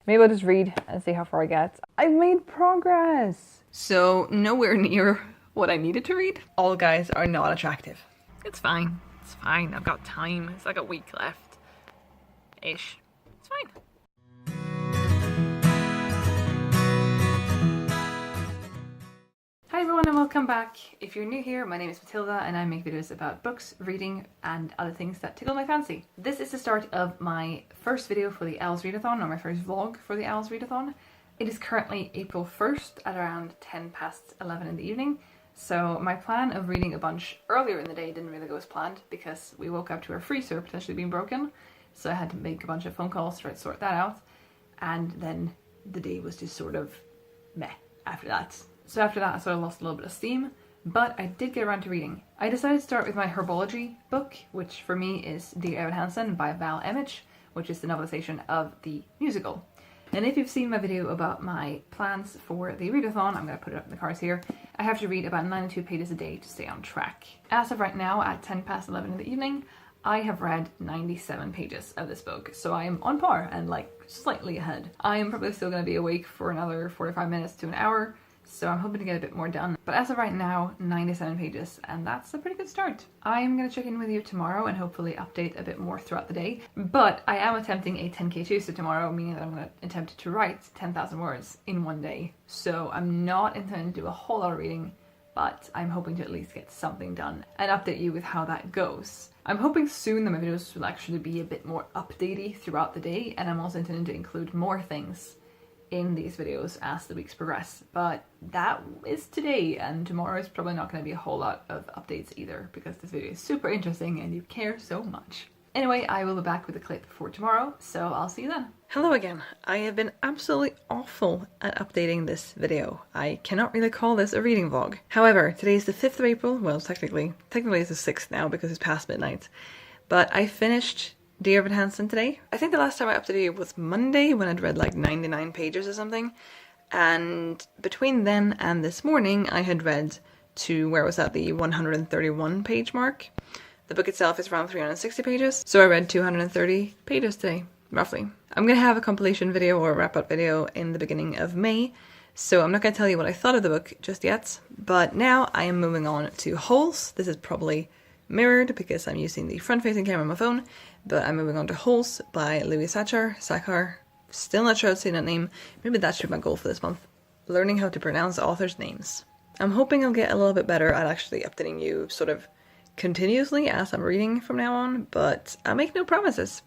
Maybe I'll just read and see how far I get. I've made progress! So, nowhere near what I needed to read. All guys are not attractive. It's fine. It's fine. I've got time. It's like a week left. Ish. It's fine. Hi everyone and welcome back. If you're new here, my name is Matilda and I make videos about books, reading and other things that tickle my fancy. This is the start of my first video for the OWLs Readathon, or my first vlog for the OWLs Readathon. It is currently April 1st at around 11 in the evening. So my plan of reading a bunch earlier in the day didn't really go as planned because we woke up to our freezer potentially being broken. So I had to make a bunch of phone calls to try to sort that out. And then the day was just sort of meh after that. So after that I sort of lost a little bit of steam, but I did get around to reading. I decided to start with my herbology book, which for me is Dear Evan Hansen by Val Emmett, which is the novelization of the musical. And if you've seen my video about my plans for the readathon, I'm going to put it up in the cards here, I have to read about 92 pages a day to stay on track. As of right now, at 11 in the evening, I have read 97 pages of this book, so I am on par and like slightly ahead. I am probably still going to be awake for another 45 minutes to an hour, so I'm hoping to get a bit more done. But as of right now, 97 pages, and that's a pretty good start. I'm going to check in with you tomorrow and hopefully update a bit more throughout the day. But I am attempting a 10k Tuesday tomorrow, meaning that I'm going to attempt to write 10,000 words in one day. So I'm not intending to do a whole lot of reading, but I'm hoping to at least get something done and update you with how that goes. I'm hoping soon that my videos will actually be a bit more updatey throughout the day, and I'm also intending to include more things in these videos as the weeks progress, but that is today, and tomorrow is probably not going to be a whole lot of updates either because this video is super interesting and you care so much. Anyway, I will be back with a clip for tomorrow, so I'll see you then. Hello again. I have been absolutely awful at updating this video. I cannot really call this a reading vlog. However, today is the 5th of April, well technically it's the 6th now because it's past midnight, but I finished Dear Evan Hansen today. I think the last time I updated it was Monday when I'd read like 99 pages or something, and between then and this morning I had read to, where was that, the 131 page mark. The book itself is around 360 pages, so I read 230 pages today, roughly. I'm gonna have a compilation video or a wrap-up video in the beginning of May, so I'm not gonna tell you what I thought of the book just yet, but now I am moving on to Holes. This is probably mirrored because I'm using the front-facing camera on my phone, but I'm moving on to Holes by Louis Sachar. Still not sure how to say that name. Maybe that should be my goal for this month. Learning how to pronounce authors' names. I'm hoping I'll get a little bit better at actually updating you sort of continuously as I'm reading from now on, but I'll make no promises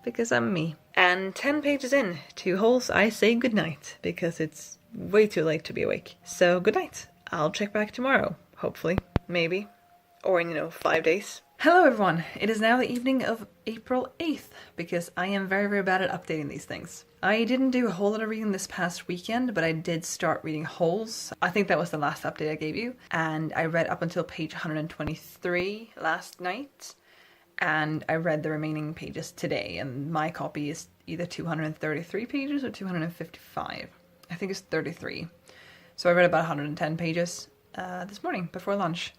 because I'm me. And 10 pages in to Holes, I say goodnight because it's way too late to be awake. So good night. I'll check back tomorrow, hopefully, maybe. Or in, 5 days. Hello everyone! It is now the evening of April 8th, because I am very, very bad at updating these things. I didn't do a whole lot of reading this past weekend, but I did start reading Holes. I think that was the last update I gave you, and I read up until page 123 last night, and I read the remaining pages today, and my copy is either 233 pages or 255. I think it's 33. So I read about 110 pages this morning before lunch.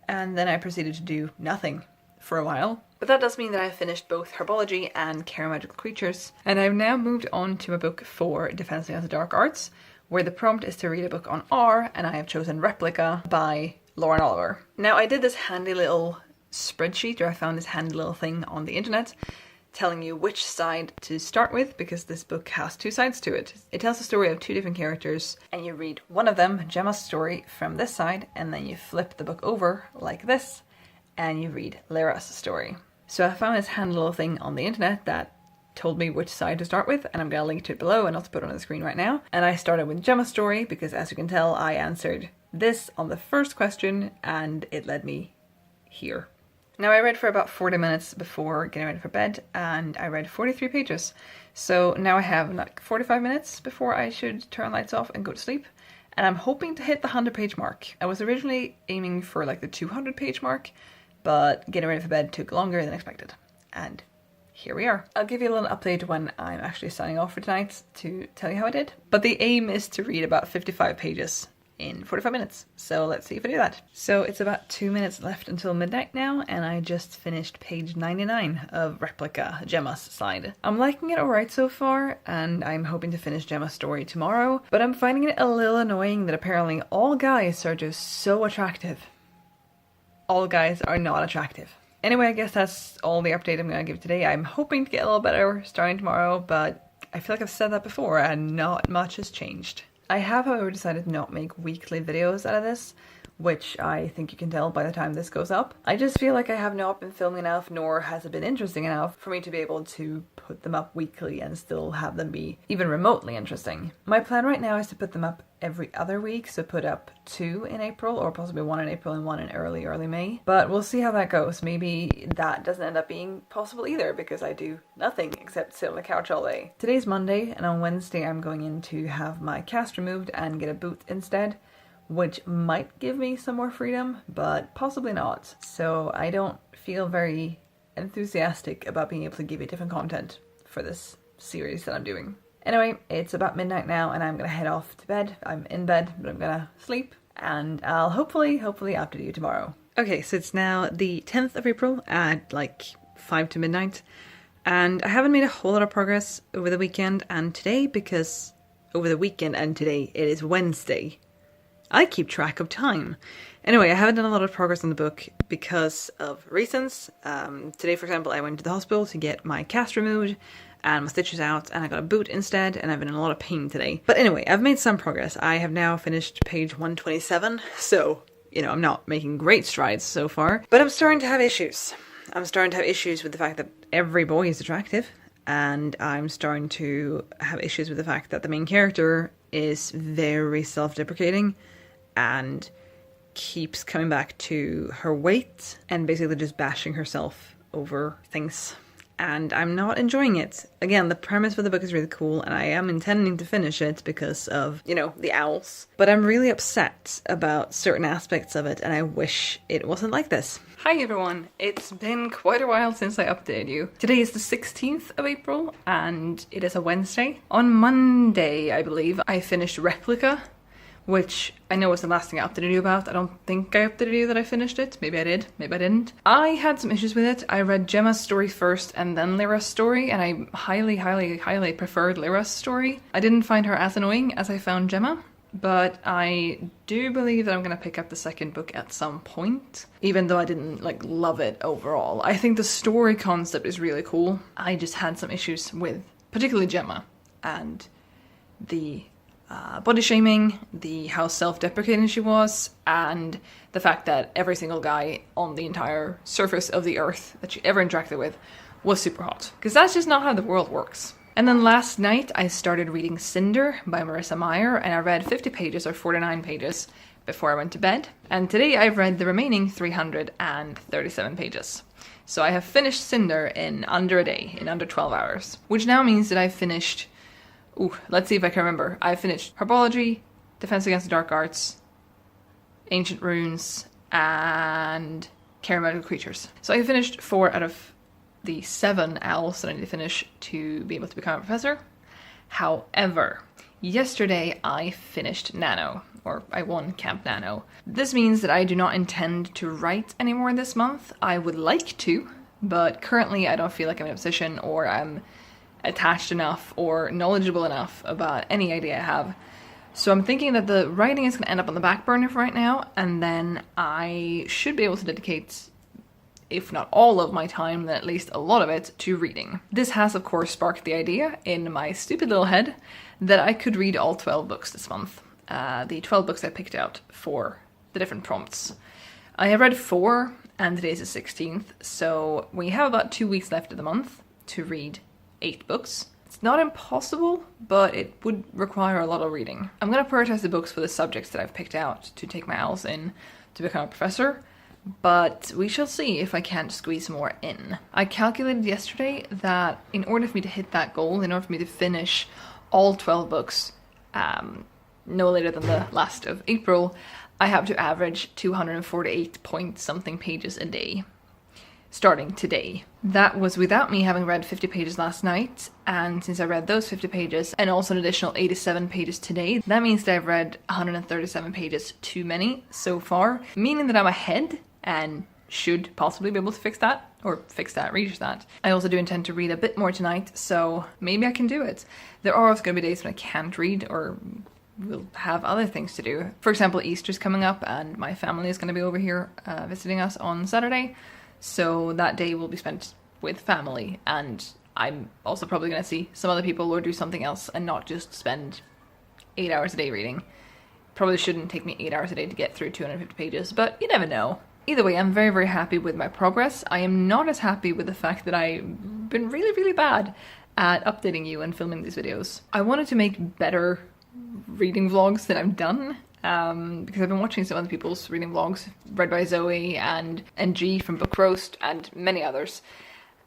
And then I proceeded to do nothing for a while. But that does mean that I've finished both Herbology and Care Magical Creatures. And I've now moved on to a book for Defense Against the Dark Arts, where the prompt is to read a book on R, and I have chosen Replica by Lauren Oliver. Now I did this handy little spreadsheet, or I found this handy little thing on the internet, telling you which side to start with, because this book has 2 sides to it. It tells the story of 2 different characters, and you read one of them, Gemma's story, from this side, and then you flip the book over like this, and you read Lyra's story. So I found this handy little thing on the internet that told me which side to start with, and I'm gonna link to it below and I'll put it on the screen right now. And I started with Gemma's story, because as you can tell, I answered this on the first question, and it led me here. Now I read for about 40 minutes before getting ready for bed, and I read 43 pages. So now I have like 45 minutes before I should turn lights off and go to sleep. And I'm hoping to hit the 100 page mark. I was originally aiming for like the 200 page mark, but getting ready for bed took longer than expected. And here we are. I'll give you a little update when I'm actually signing off for tonight to tell you how I did. But the aim is to read about 55 pages in 45 minutes. So let's see if I do that. So it's about 2 minutes left until midnight now, and I just finished page 99 of Replica, Gemma's side. I'm liking it alright so far, and I'm hoping to finish Gemma's story tomorrow, but I'm finding it a little annoying that apparently all guys are just so attractive. All guys are not attractive. Anyway, I guess that's all the update I'm going to give today. I'm hoping to get a little better starting tomorrow, but I feel like I've said that before and not much has changed. I have, however, decided to not make weekly videos out of this, which I think you can tell by the time this goes up. I just feel like I have not been filming enough, nor has it been interesting enough for me to be able to put them up weekly and still have them be even remotely interesting. My plan right now is to put them up every other week, so put up 2 in April, or possibly 1 in April and 1 in early May. But we'll see how that goes. Maybe that doesn't end up being possible either, because I do nothing except sit on the couch all day. Today's Monday, and on Wednesday I'm going in to have my cast removed and get a boot instead, which might give me some more freedom, but possibly not. So I don't feel very enthusiastic about being able to give you different content for this series that I'm doing. Anyway, it's about midnight now and I'm gonna head off to bed. I'm in bed, but I'm gonna sleep, and I'll hopefully update you tomorrow. Okay, so it's now the 10th of April at like 5 to midnight, and I haven't made a whole lot of progress over the weekend and today, because over the weekend and today it is Wednesday. I keep track of time. Anyway, I haven't done a lot of progress on the book because of reasons. Today, for example, I went to the hospital to get my cast removed and my stitches out, and I got a boot instead, and I've been in a lot of pain today. But anyway, I've made some progress. I have now finished page 127, so, you know, I'm not making great strides so far, but I'm starting to have issues. I'm starting to have issues with the fact that every boy is attractive, and I'm starting to have issues with the fact that the main character is very self-deprecating and keeps coming back to her weight and basically just bashing herself over things. And I'm not enjoying it. Again, the premise for the book is really cool, and I am intending to finish it because of, you know, the owls. But I'm really upset about certain aspects of it, and I wish it wasn't like this. Hi everyone, it's been quite a while since I updated you. Today is the 16th of April, and it is a Wednesday. On Monday, I believe, I finished Replica, which I know was the last thing I updated you about. I don't think I updated you that I finished it. Maybe I did, maybe I didn't. I had some issues with it. I read Gemma's story first and then Lyra's story, and I highly preferred Lyra's story. I didn't find her as annoying as I found Gemma, but I do believe that I'm gonna pick up the second book at some point, even though I didn't like love it overall. I think the story concept is really cool. I just had some issues with particularly Gemma and the body shaming, how self-deprecating she was, and the fact that every single guy on the entire surface of the earth that she ever interacted with was super hot. Because that's just not how the world works. And then last night I started reading Cinder by Marissa Meyer, and I read 50 pages or 49 pages before I went to bed. And today I've read the remaining 337 pages. So I have finished Cinder in under a day, in under 12 hours. Which now means that I've finished... Ooh, let's see if I can remember. I finished Herbology, Defense Against the Dark Arts, Ancient Runes, and Care Magical Creatures. So I finished 4 out of the 7 owls that I need to finish to be able to become a professor. However, yesterday I finished Nano, or I won Camp Nano. This means that I do not intend to write anymore this month. I would like to, but currently I don't feel like I'm in a position, or I'm attached enough or knowledgeable enough about any idea I have. So I'm thinking that the writing is going to end up on the back burner for right now, and then I should be able to dedicate, if not all of my time, then at least a lot of it, to reading. This has of course sparked the idea in my stupid little head that I could read all 12 books this month. The 12 books I picked out for the different prompts. I have read 4, and today's the 16th, so we have about 2 weeks left of the month to read 8 books. It's not impossible, but it would require a lot of reading. I'm going to prioritize the books for the subjects that I've picked out to take my owls in to become a professor, but we shall see if I can't squeeze more in. I calculated yesterday that in order for me to hit that goal, in order for me to finish all 12 books no later than the last of April, I have to average 248 point something pages a day. starting today. That was without me having read 50 pages last night, and since I read those 50 pages and also an additional 87 pages today, that means that I've read 137 pages too many so far, meaning that I'm ahead and should possibly be able to fix that, or reach that. I also do intend to read a bit more tonight, so maybe I can do it. There are also going to be days when I can't read or will have other things to do. For example, Easter's coming up and my family is going to be over here visiting us on Saturday, so that day will be spent with family, and I'm also probably going to see some other people or do something else and not just spend 8 hours a day reading. Probably shouldn't take me 8 hours a day to get through 250 pages, but you never know. Either way, I'm very, very happy with my progress. I am not as happy with the fact that I've been really, really bad at updating you and filming these videos. I wanted to make better reading vlogs than I've done, because I've been watching some other people's reading vlogs, read by Zoe and G from BookRoast and many others.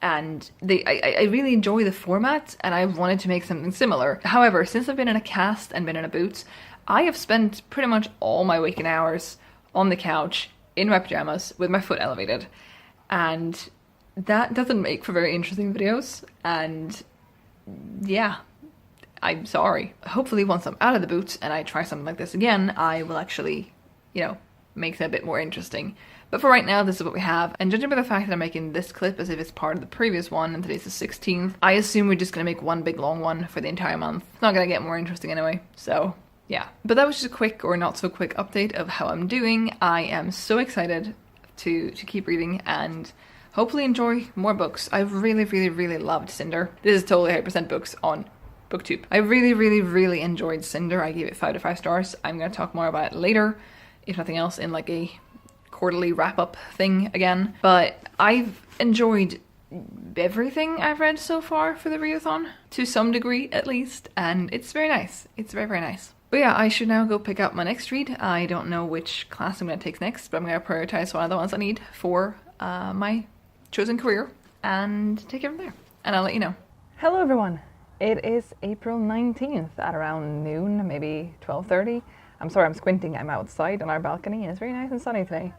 And I really enjoy the format, and I wanted to make something similar. However, since I've been in a cast and been in a boot, I have spent pretty much all my waking hours on the couch in my pajamas with my foot elevated, and that doesn't make for very interesting videos, and yeah, I'm sorry. Hopefully once I'm out of the boot and I try something like this again, I will actually, you know, make it a bit more interesting. But for right now, this is what we have, and judging by the fact that I'm making this clip as if it's part of the previous one, and today's the 16th, I assume we're just gonna make one big long one for the entire month. It's not gonna get more interesting anyway, so yeah. But that was just a quick or not so quick update of how I'm doing. I am so excited to keep reading and hopefully enjoy more books. I've really, really, really loved Cinder. This is totally 100% books on BookTube. I really, really, really enjoyed Cinder. I gave it 5 to 5 stars. I'm going to talk more about it later, if nothing else, in like a quarterly wrap-up thing again. But I've enjoyed everything I've read so far for the readathon, to some degree at least, and it's very nice. It's very, very nice. But yeah, I should now go pick up my next read. I don't know which class I'm going to take next, but I'm going to prioritize one of the ones I need for my chosen career and take it from there. And I'll let you know. Hello everyone. It is April 19th at around noon, maybe 12:30. I'm sorry, I'm squinting. I'm outside on our balcony and it's very nice and sunny today.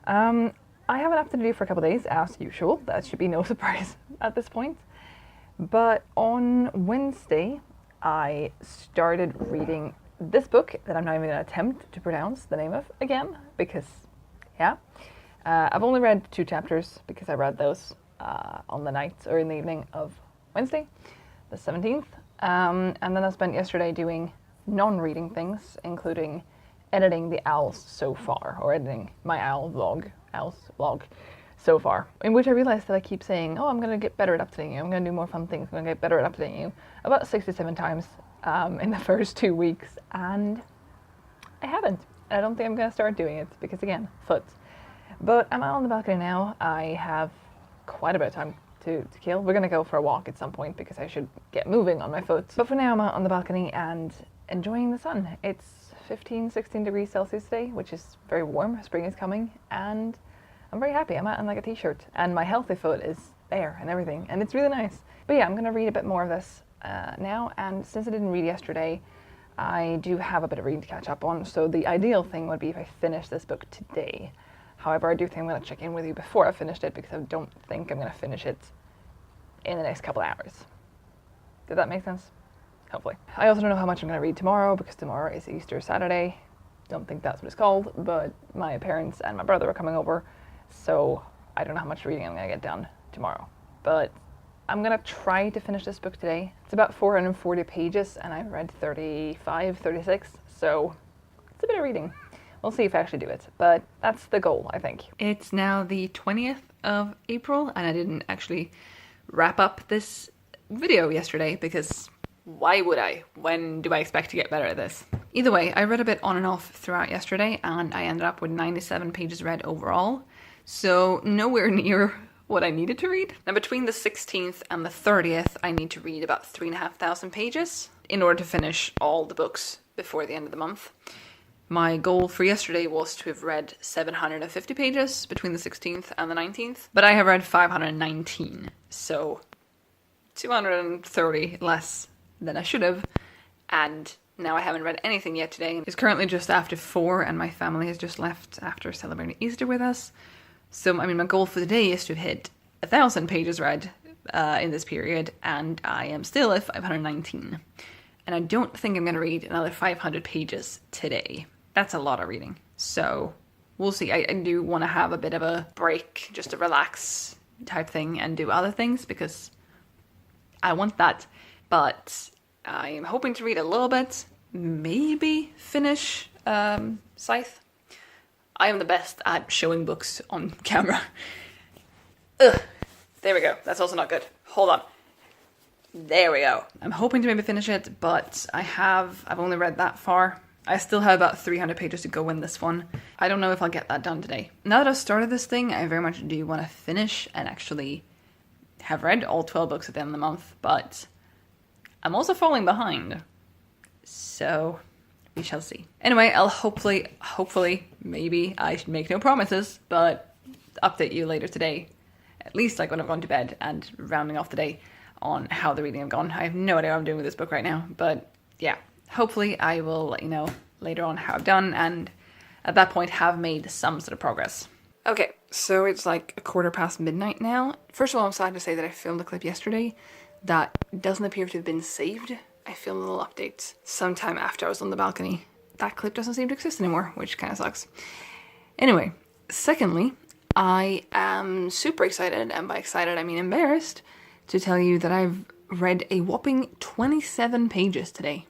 I have enough to do for a couple of days, as usual. That should be no surprise at this point. But on Wednesday, I started reading this book that I'm not even going to attempt to pronounce the name of again, because, yeah. I've only read 2 chapters because I read those on the night or in the evening of Wednesday, the 17th. And then I spent yesterday doing non-reading things, including editing the owls so far, or editing my owls vlog so far, in which I realized that I keep saying, oh, I'm going to get better at updating you, I'm going to do more fun things, I'm going to get better at updating you, about 67 times in the first 2 weeks, and I haven't. I don't think I'm going to start doing it, because again, foot. But I'm out on the balcony now. I have quite a bit of time to kill. We're going to go for a walk at some point, because I should get moving on my foot. But for now, I'm out on the balcony and enjoying the sun. It's 15, 16 degrees Celsius today, which is very warm. Spring is coming, and I'm very happy. I'm out in like a t-shirt, and my healthy foot is there and everything, and it's really nice. But yeah, I'm going to read a bit more of this now, and since I didn't read yesterday, I do have a bit of reading to catch up on, so the ideal thing would be if I finish this book today. However, I do think I'm going to check in with you before I finished it, because I don't think I'm going to finish it in the next couple of hours. Did that make sense? Hopefully. I also don't know how much I'm going to read tomorrow, because tomorrow is Easter Saturday. Don't think that's what it's called, but my parents and my brother are coming over, so I don't know how much reading I'm going to get done tomorrow. But I'm going to try to finish this book today. It's about 440 pages, and I've read 35, 36, so it's a bit of reading. We'll see if I actually do it, but that's the goal, I think. It's now the 20th of April, and I didn't actually wrap up this video yesterday, because why would I? When do I expect to get better at this? Either way, I read a bit on and off throughout yesterday, and I ended up with 97 pages read overall, so nowhere near what I needed to read. Now, between the 16th and the 30th, I need to read about 3,500 pages in order to finish all the books before the end of the month. My goal for yesterday was to have read 750 pages between the 16th and the 19th, but I have read 519, so 230 less than I should have, and now I haven't read anything yet today. It's currently just after 4, and my family has just left after celebrating Easter with us, So, I mean, my goal for the day is to hit 1,000 pages read in this period, and I am still at 519. And I don't think I'm going to read another 500 pages today. That's a lot of reading. So, we'll see. I do want to have a bit of a break, just to relax type thing, and do other things, because I want that. But I am hoping to read a little bit, maybe finish Scythe. I am the best at showing books on camera. Ugh. There we go. That's also not good. Hold on. There we go. I'm hoping to maybe finish it, but I've only read that far. I still have about 300 pages to go in this one. I don't know if I'll get that done today. Now that I've started this thing, I very much do want to finish and actually have read all 12 books at the end of the month, but I'm also falling behind. So we shall see. Anyway, I'll hopefully, maybe, I should make no promises, but update you later today. At least like when I've gone to bed and rounding off the day on how the reading have gone. I have no idea what I'm doing with this book right now, but yeah. Hopefully I will let you know later on how I've done, and at that point have made some sort of progress. Okay, so it's like midnight now. First of all, I'm sad to say that I filmed a clip yesterday that doesn't appear to have been saved. I filmed a little update sometime after I was on the balcony. That clip doesn't seem to exist anymore, which kind of sucks. Anyway, secondly, I am super excited, and by excited I mean embarrassed, to tell you that I've read a whopping 27 pages today.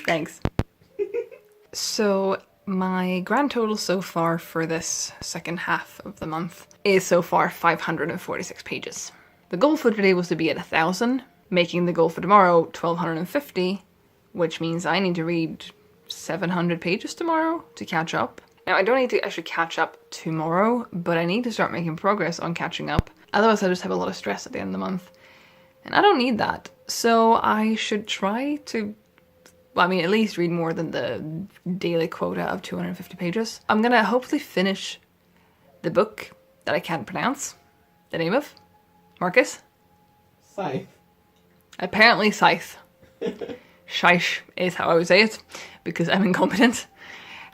Thanks. So my grand total so far for this second half of the month is so far 546 pages. The goal for today was to be at 1,000, making the goal for tomorrow 1,250, which means I need to read 700 pages tomorrow to catch up. Now, I don't need to actually catch up tomorrow, but I need to start making progress on catching up. Otherwise, I just have a lot of stress at the end of the month. And I don't need that. So I should try to, well, I mean, at least read more than the daily quota of 250 pages. I'm gonna hopefully finish the book that I can't pronounce the name of. Marcus? Scythe. Apparently Scythe. Shish is how I would say it, because I'm incompetent.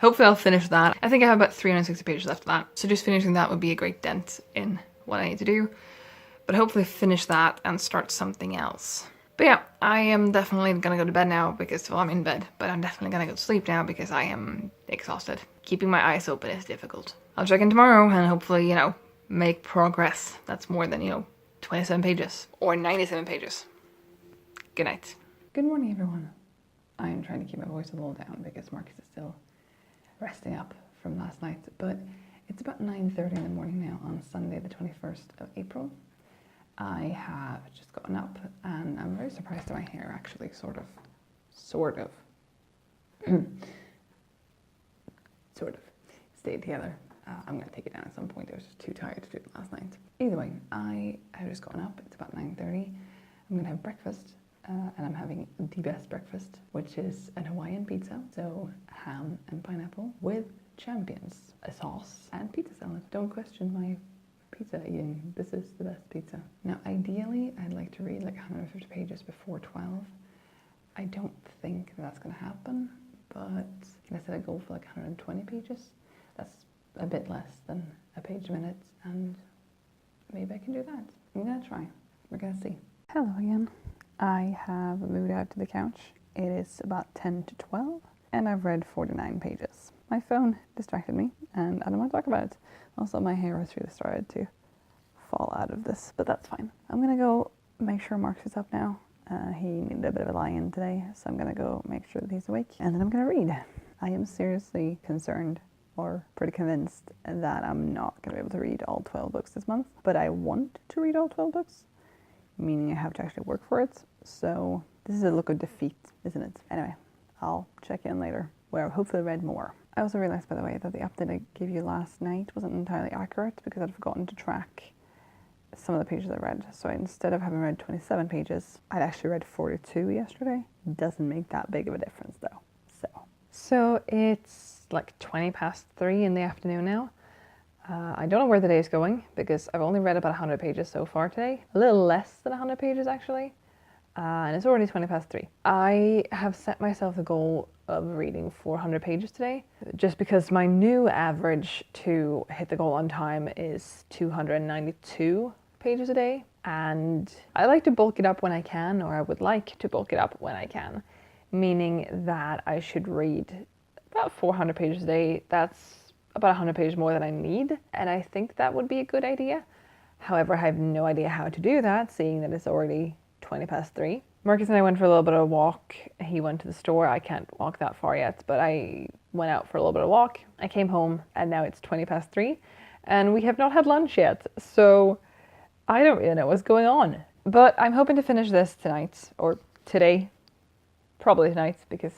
Hopefully I'll finish that. I think I have about 360 pages left of that. So just finishing that would be a great dent in what I need to do. But hopefully finish that and start something else. But yeah, I am definitely gonna go to bed now because, well, I'm in bed, but I'm definitely gonna go to sleep now because I am exhausted. Keeping my eyes open is difficult. I'll check in tomorrow and hopefully, make progress. That's more than, 27 pages or 97 pages. Good night. Good morning, everyone. I am trying to keep my voice a little down because Marcus is still resting up from last night, but it's about 9:30 in the morning now on Sunday the 21st of April. I have just gotten up and I'm very surprised that my hair actually sort of sort of stayed together. I'm going to take it down at some point. I was just too tired to do it last night. Either way, I have just gotten up. It's about 9:30. I'm going to have breakfast. And I'm having the best breakfast, which is an Hawaiian pizza. So ham and pineapple with champions, a sauce, and pizza salad. Don't question my pizza eating. This is the best pizza. Now, ideally, I'd like to read like 150 pages before 12. I don't think that's going to happen, but I set a goal for like 120 pages. That's a bit less than a page a minute, and maybe I can do that. I'm going to try. We're going to see. Hello again. I have moved out to the couch. It is about 10 to 12 and I've read 49 pages. My phone distracted me and I don't want to talk about it. Also, my hair has really started to fall out of this, but that's fine. I'm gonna go make sure Marcus is up now. He needed a bit of a lie-in today, so I'm gonna go make sure that he's awake and then I'm gonna read. I am seriously concerned or pretty convinced that I'm not gonna be able to read all 12 books this month, but I want to read all 12 books. Meaning I have to actually work for it. So this is a look of defeat, isn't it? Anyway, I'll check in later where I've hopefully read more. I also realised, by the way, that the update I gave you last night wasn't entirely accurate because I'd forgotten to track some of the pages I read. So instead of having read 27 pages, I'd actually read 42 yesterday. Doesn't make that big of a difference though. So it's like 3:20 in the afternoon now. I don't know where the day is going because I've only read about 100 pages so far today. A little less than 100 pages actually. and it's already 20 past 3. I have set myself the goal of reading 400 pages today, just because my new average to hit the goal on time is 292 pages a day, and I like to bulk it up when I can, or I would like to bulk it up when I can, meaning that I should read about 400 pages a day. That's about 100 pages more than I need, and I think that would be a good idea. However, I have no idea how to do that, seeing that it's already 20 past 3. Marcus and I went for a little bit of a walk. He went to the store. I can't walk that far yet, but I went out for a little bit of a walk. I came home and now it's 20 past 3 and we have not had lunch yet. So I don't really know what's going on, but I'm hoping to finish this tonight or today, probably tonight because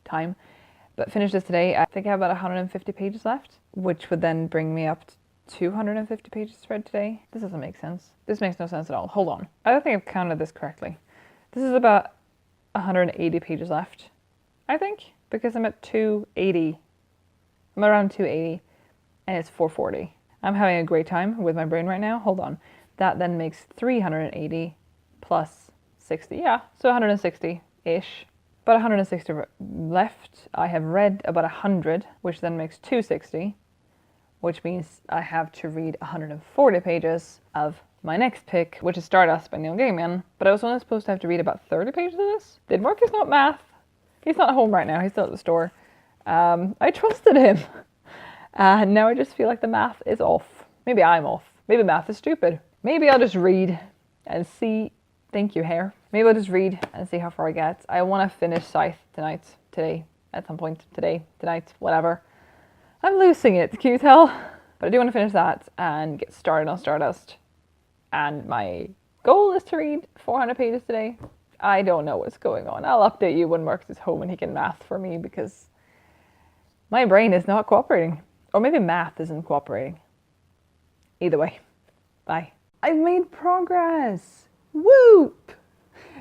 time, but finish this today. I think I have about 150 pages left, which would then bring me up to 250 pages read today. This doesn't make sense. This makes no sense at all. Hold on. I don't think I've counted this correctly. This is about 180 pages left, I think, because I'm at 280. I'm around 280 and it's 440. I'm having a great time with my brain right now. Hold on. That then makes 380 plus 60. Yeah, so 160-ish. About 160 left. I have read about 100, which then makes 260. Which means I have to read 140 pages of my next pick, which is Stardust by Neil Gaiman. But I was only supposed to have to read about 30 pages of this. Did Marcus not math? He's not home right now. He's still at the store. I trusted him. Now I just feel like the math is off. Maybe I'm off. Maybe math is stupid. Maybe I'll just read and see. Thank you, hair. Maybe I'll just read and see how far I get. I want to finish Scythe today, at some point. Tonight, whatever. I'm losing it, can you tell? But I do want to finish that and get started on Stardust. And my goal is to read 400 pages today. I don't know what's going on. I'll update you when Marcus is home and he can math for me because my brain is not cooperating. Or maybe math isn't cooperating. Either way, bye. I've made progress! Whoop!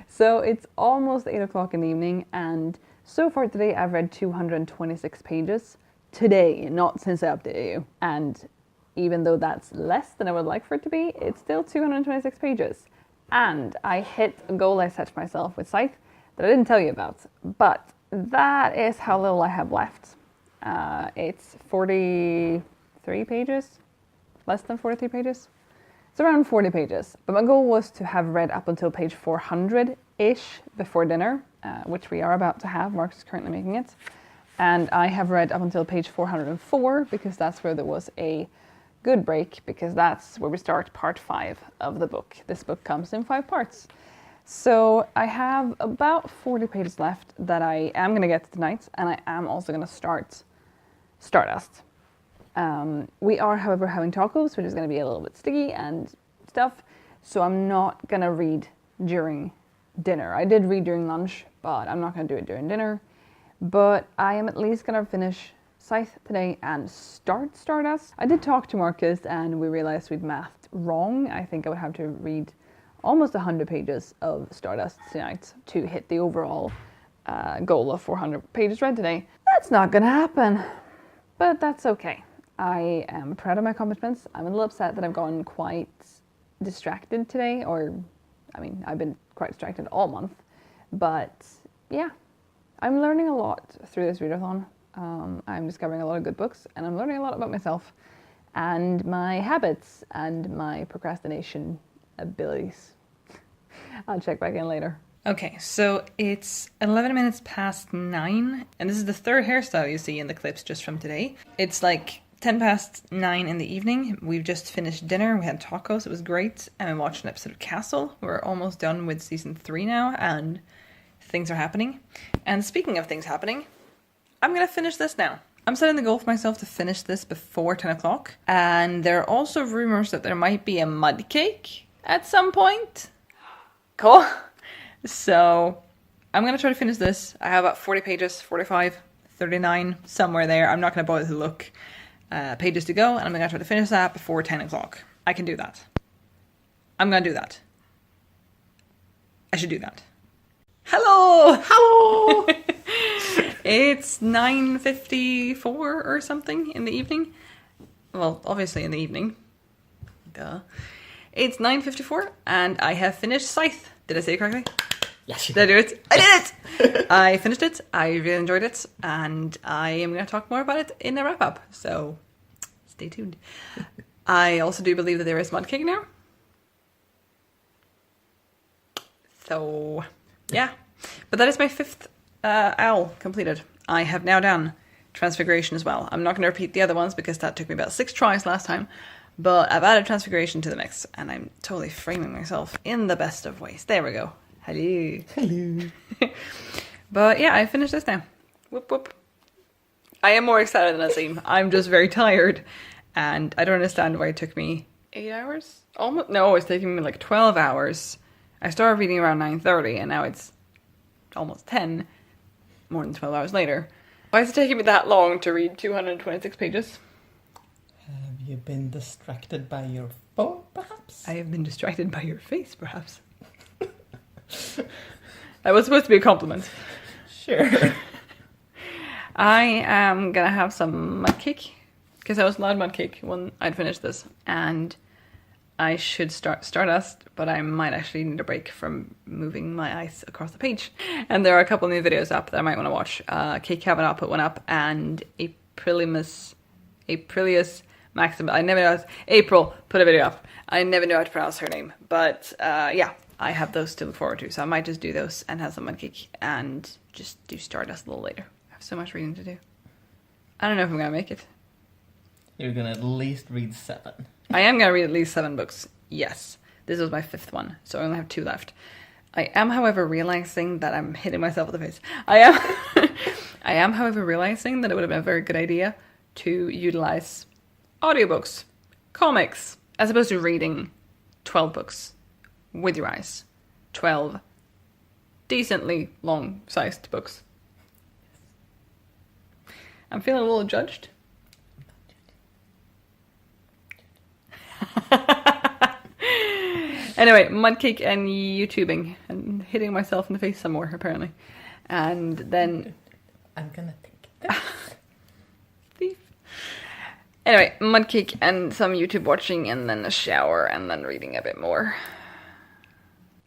So it's almost 8 o'clock in the evening and so far today I've read 226 pages. Today, not since I updated you. And even though that's less than I would like for it to be, it's still 226 pages. And I hit a goal I set for myself with Scythe that I didn't tell you about. But that is how little I have left. It's 43 pages, less than 43 pages. It's around 40 pages. But my goal was to have read up until page 400-ish before dinner, which we are about to have. Mark is currently making it. And I have read up until page 404 because that's where there was a good break, because that's where we start part 5 of the book. This book comes in 5 parts. So I have about 40 pages left that I am going to get to tonight, and I am also going to start Stardust. We are, however, having tacos, which is going to be a little bit sticky and stuff, so I'm not going to read during dinner. I did read during lunch, but I'm not going to do it during dinner. But I am at least going to finish Scythe today and start Stardust. I did talk to Marcus and we realized we'd mathed wrong. I think I would have to read almost 100 pages of Stardust tonight to hit the overall goal of 400 pages read today. That's not going to happen, but that's okay. I am proud of my accomplishments. I'm a little upset that I've gone quite distracted today, or I mean, I've been quite distracted all month, but yeah. I'm learning a lot through this readathon. I'm discovering a lot of good books and I'm learning a lot about myself and my habits and my procrastination abilities. I'll check back in later. Okay, so it's 11 minutes past 9 and this is the third hairstyle you see in the clips just from today. It's like 10 past 9 in the evening. We've just finished dinner. We had tacos. It was great. And we watched an episode of Castle. We're almost done with season 3 now and things are happening. And speaking of things happening, I'm going to finish this now. I'm setting the goal for myself to finish this before 10 o'clock. And there are also rumors that there might be a mud cake at some point. Cool. So I'm going to try to finish this. I have about 40 pages, 45, 39, somewhere there. I'm not going to bother to look. Pages to go. And I'm going to try to finish that before 10 o'clock. I can do that. I'm going to do that. I should do that. Hello! Hello! It's 9:54 or something in the evening. Well, obviously in the evening. Duh. It's 9:54 and I have finished Scythe. Did I say it correctly? Yes, you Did I did. do it? I did it! I finished it. I really enjoyed it. And I am going to talk more about it in a wrap up. So stay tuned. I also do believe that there is Mudcake now. So yeah. But that is my 5th owl completed. I have now done Transfiguration as well. I'm not going to repeat the other ones because that took me about 6 tries last time. But I've added Transfiguration to the mix. And I'm totally framing myself in the best of ways. There we go. Hello. Hello. But yeah, I finished this now. Whoop whoop. I am more excited than I seem. I'm just very tired. And I don't understand why it took me 8 hours? Almost. No, it's taking me like 12 hours. I started reading around 9:30 and now it's almost 10. More than 12 hours later. Why is it taking me that long to read 226 pages? Have you been distracted by your phone, perhaps? I have been distracted by your face, perhaps. That was supposed to be a compliment. Sure. I am gonna have some Mudcake because I was allowed Mudcake when I'd finished this, and I should start Stardust, but I might actually need a break from moving my eyes across the page. And there are a couple new videos up that I might want to watch. Kate Kavanaugh put one up, and Aprilius Maximus. I never know. April put a video up. I never know how to pronounce her name, but yeah. I have those to look forward to, so I might just do those and have some Mudcake and just do Stardust a little later. I have so much reading to do. I don't know if I'm going to make it. You're gonna at least read 7. I am going to read at least 7 books, yes. This was my 5th one, so I only have 2 left. I am, however, realizing that I'm hitting myself in the face. I am, however, realizing that it would have been a very good idea to utilize audiobooks, comics, as opposed to reading 12 books. With your eyes. 12 decently long-sized books. I'm feeling a little judged. Anyway, Mudcake and YouTubing and hitting myself in the face some more, apparently. And then... I'm gonna take this. Thief. Anyway, Mudcake and some YouTube watching and then a shower and then reading a bit more.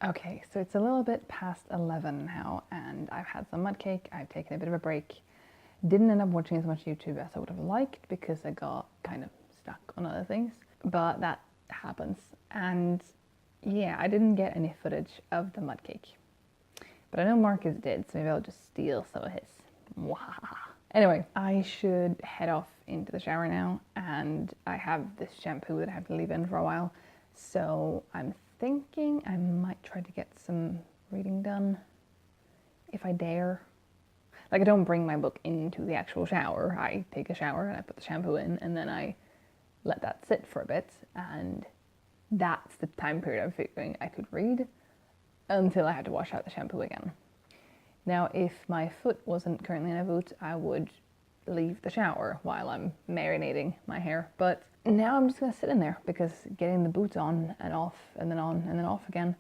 Okay, so it's a little bit past 11 now, and I've had some Mudcake, I've taken a bit of a break. Didn't end up watching as much YouTube as I would have liked because I got kind of stuck on other things, but that happens. And yeah, I didn't get any footage of the Mudcake, but I know Marcus did, so maybe I'll just steal some of his. Mwah. Anyway, I should head off into the shower now, and I have this shampoo that I have to leave in for a while, so I'm thinking I might try to get some reading done if I dare. Like, I don't bring my book into the actual shower. I take a shower and I put the shampoo in and then I let that sit for a bit, and that's the time period I'm figuring I could read until I had to wash out the shampoo again. Now, if my foot wasn't currently in a boot, I would leave the shower while I'm marinating my hair, but now I'm just going to sit in there because getting the boots on and off and then on and then off again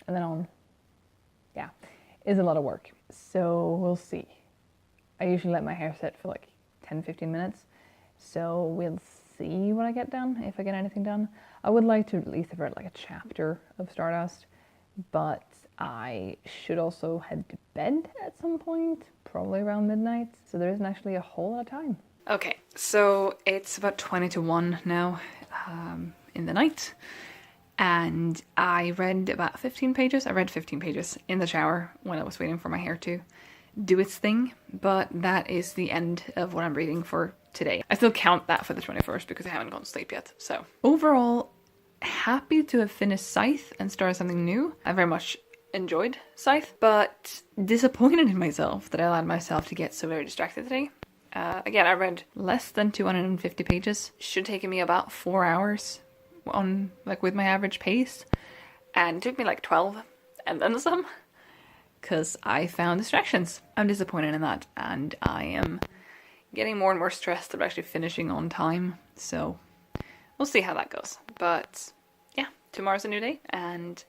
and then on, yeah, is a lot of work. So we'll see. I usually let my hair sit for like 10-15 minutes, so we'll see what I get done, if I get anything done. I would like to at least have read like a chapter of Stardust, but I should also head to bed at some point, probably around midnight, so there isn't actually a whole lot of time. Okay, so it's about 20 to 1 now in the night, and I read about 15 pages. I read 15 pages in the shower when I was waiting for my hair to do its thing, but that is the end of what I'm reading for today. I still count that for the 21st because I haven't gone to sleep yet. So overall, happy to have finished Scythe and started something new. I very much enjoyed Scythe, but disappointed in myself that I allowed myself to get so very distracted today. Again, I read less than 250 pages. Should have taken me about 4 hours on, like, with my average pace, and it took me like 12 and then some because I found distractions. I'm disappointed in that, and I am getting more and more stressed about actually finishing on time, so we'll see how that goes. But yeah, tomorrow's a new day, and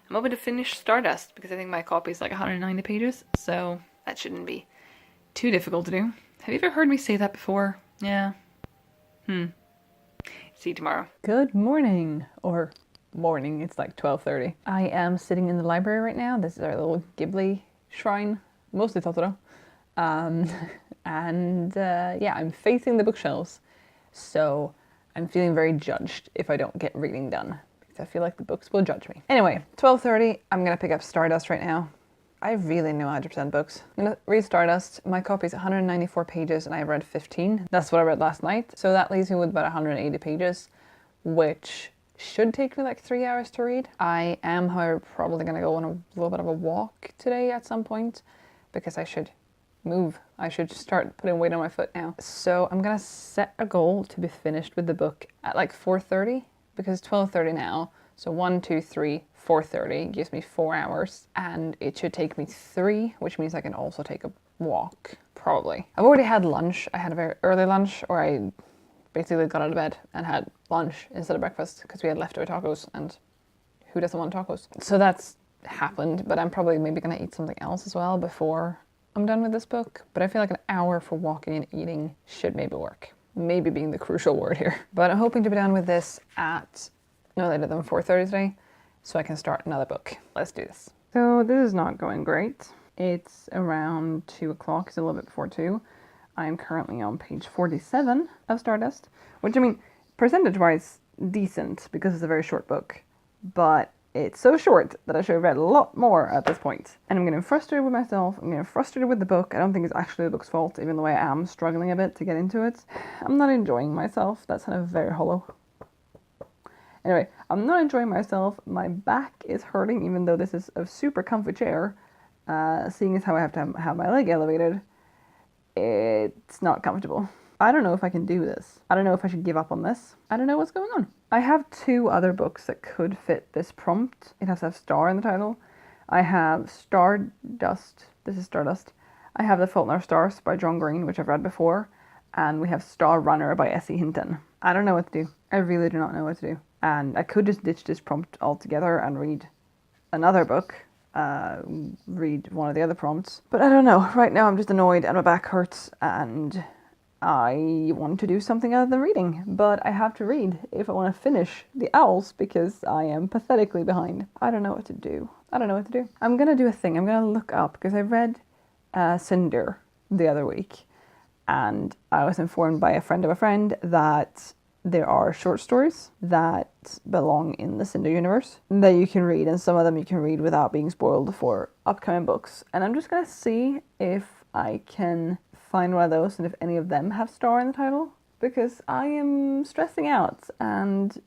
I'm hoping to finish Stardust because I think my copy is like 190 pages, so that shouldn't be too difficult to do. Have you ever heard me say that before? Yeah. See you tomorrow. Good morning, or morning. It's like 12:30. I am sitting in the library right now. This is our little Ghibli shrine, mostly Totoro. Yeah, I'm facing the bookshelves, so I'm feeling very judged if I don't get reading done, because I feel like the books will judge me. Anyway, 12:30, I'm gonna pick up Stardust right now. I really know how to present books. I'm gonna read Stardust. My copy is 194 pages and I've read 15. That's what I read last night. So that leaves me with about 180 pages, which should take me like 3 hours to read. I am, however, probably gonna go on a little bit of a walk today at some point, because I should move. I should start putting weight on my foot now. So I'm gonna set a goal to be finished with the book at like 4:30, because it's 12:30 now. So 1, 2, 3, 4:30 gives me 4 hours, and it should take me 3, which means I can also take a walk, probably. I've already had lunch. I had a very early lunch, or I basically got out of bed and had lunch instead of breakfast, because we had leftover tacos, and who doesn't want tacos? So that's happened, but I'm probably maybe gonna eat something else as well before I'm done with this book. But I feel like an hour for walking and eating should maybe work. Maybe being the crucial word here. But I'm hoping to be done with this at no later than 4:30 today, so I can start another book. Let's do this. So this is not going great. It's around 2 o'clock, it's a little bit before 2. I'm currently on page 47 of Stardust, which, I mean, percentage-wise, decent, because it's a very short book. But it's so short that I should have read a lot more at this point. And I'm getting frustrated with myself, I'm getting frustrated with the book. I don't think it's actually the book's fault, even though I am struggling a bit to get into it. I'm not enjoying myself. That sounded very hollow. Anyway, I'm not enjoying myself. My back is hurting, even though this is a super comfy chair. Seeing as how I have to have my leg elevated, it's not comfortable. I don't know if I can do this. I don't know if I should give up on this. I don't know what's going on. I have 2 other books that could fit this prompt. It has to have star in the title. I have Stardust. This is Stardust. I have The Fault in Our Stars by John Green, which I've read before. And we have Star Runner by Essie Hinton. I don't know what to do. I really do not know what to do. And I could just ditch this prompt altogether and read another book. Read one of the other prompts. But I don't know. Right now I'm just annoyed and my back hurts and I want to do something other than reading. But I have to read if I want to finish The Owls, because I am pathetically behind. I don't know what to do. I don't know what to do. I'm going to do a thing. I'm going to look up, because I read Cinder the other week. And I was informed by a friend of a friend that there are short stories that belong in the Cinder universe that you can read, and some of them you can read without being spoiled for upcoming books. And I'm just gonna see if I can find one of those and if any of them have star in the title, because I am stressing out and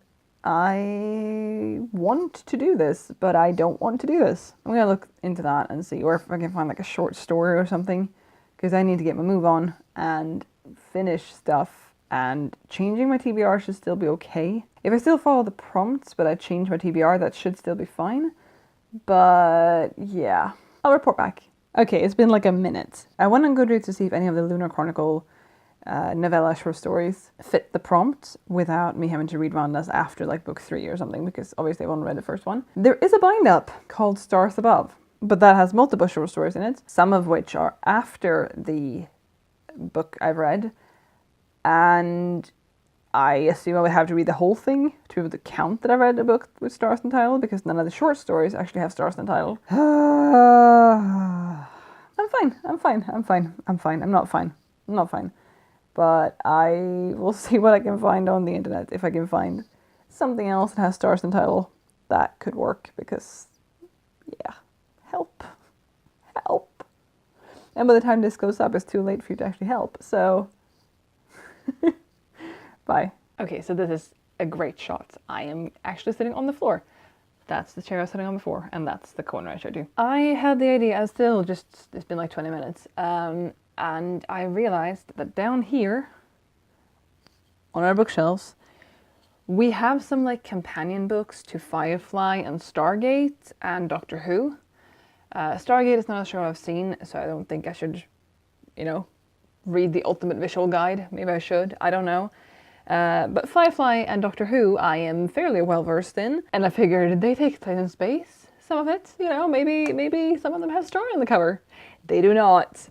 I want to do this, but I don't want to do this. I'm gonna look into that and see, or if I can find like a short story or something, because I need to get my move on and finish stuff. And changing my TBR should still be okay. If I still follow the prompts, but I change my TBR, that should still be fine. But yeah, I'll report back. Okay, it's been like a minute. I went on Goodreads to see if any of the Lunar Chronicle novella short stories fit the prompt without me having to read Randa's after like book 3 or something, because obviously I won't read the first one. There is a bind-up called Stars Above, but that has multiple short stories in it, some of which are after the book I've read. And I assume I would have to read the whole thing to be able to count that I read a book with stars in the title, because none of the short stories actually have stars in the title. I'm fine. I'm not fine. But I will see what I can find on the internet. If I can find something else that has stars in the title, that could work, because, yeah, help. And by the time this goes up, it's too late for you to actually help, so... Bye. Okay, so this is a great shot. I am actually sitting on the floor. That's the chair I was sitting on before, and that's the corner I showed you. I had the idea, it's been like 20 minutes, and I realized that down here, on our bookshelves, we have some like companion books to Firefly and Stargate and Doctor Who. Stargate is not a show I've seen, so I don't think I should, read the ultimate visual guide. Maybe I should, I don't know. But Firefly and Doctor Who I am fairly well versed in, and I figured they take place in space, some of it, maybe some of them have star on the cover. They do not.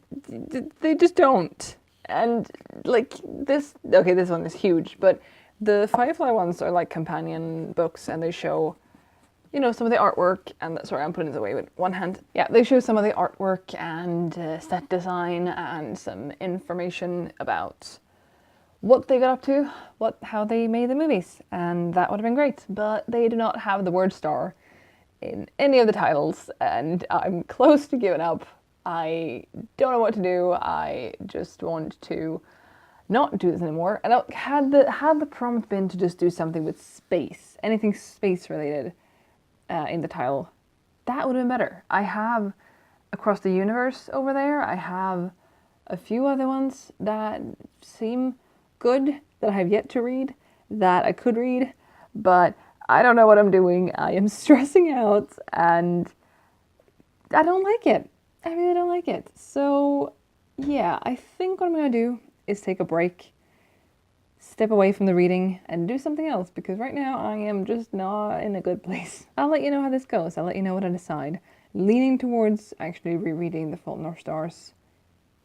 They just don't. And like this one is huge, but the Firefly ones are like companion books, and they show you know, some of the artwork, and sorry, I'm putting this away with one hand. Yeah, they show some of the artwork and set design and some information about what they got up to, how they made the movies, and that would have been great. But they do not have the word star in any of the titles, and I'm close to giving up. I don't know what to do. I just want to not do this anymore. And had the prompt been to just do something with space, anything space related in the title, that would have been better. I have Across the Universe over there. I have a few other ones that seem good that I have yet to read, that I could read, but I don't know what I'm doing. I am stressing out and I don't like it. I really don't like it. So yeah, I think what I'm going to do is take a break, step away from the reading and do something else, because right now I am just not in a good place. I'll let you know how this goes. I'll let you know what I decide. Leaning towards actually rereading The Fault in Our Stars,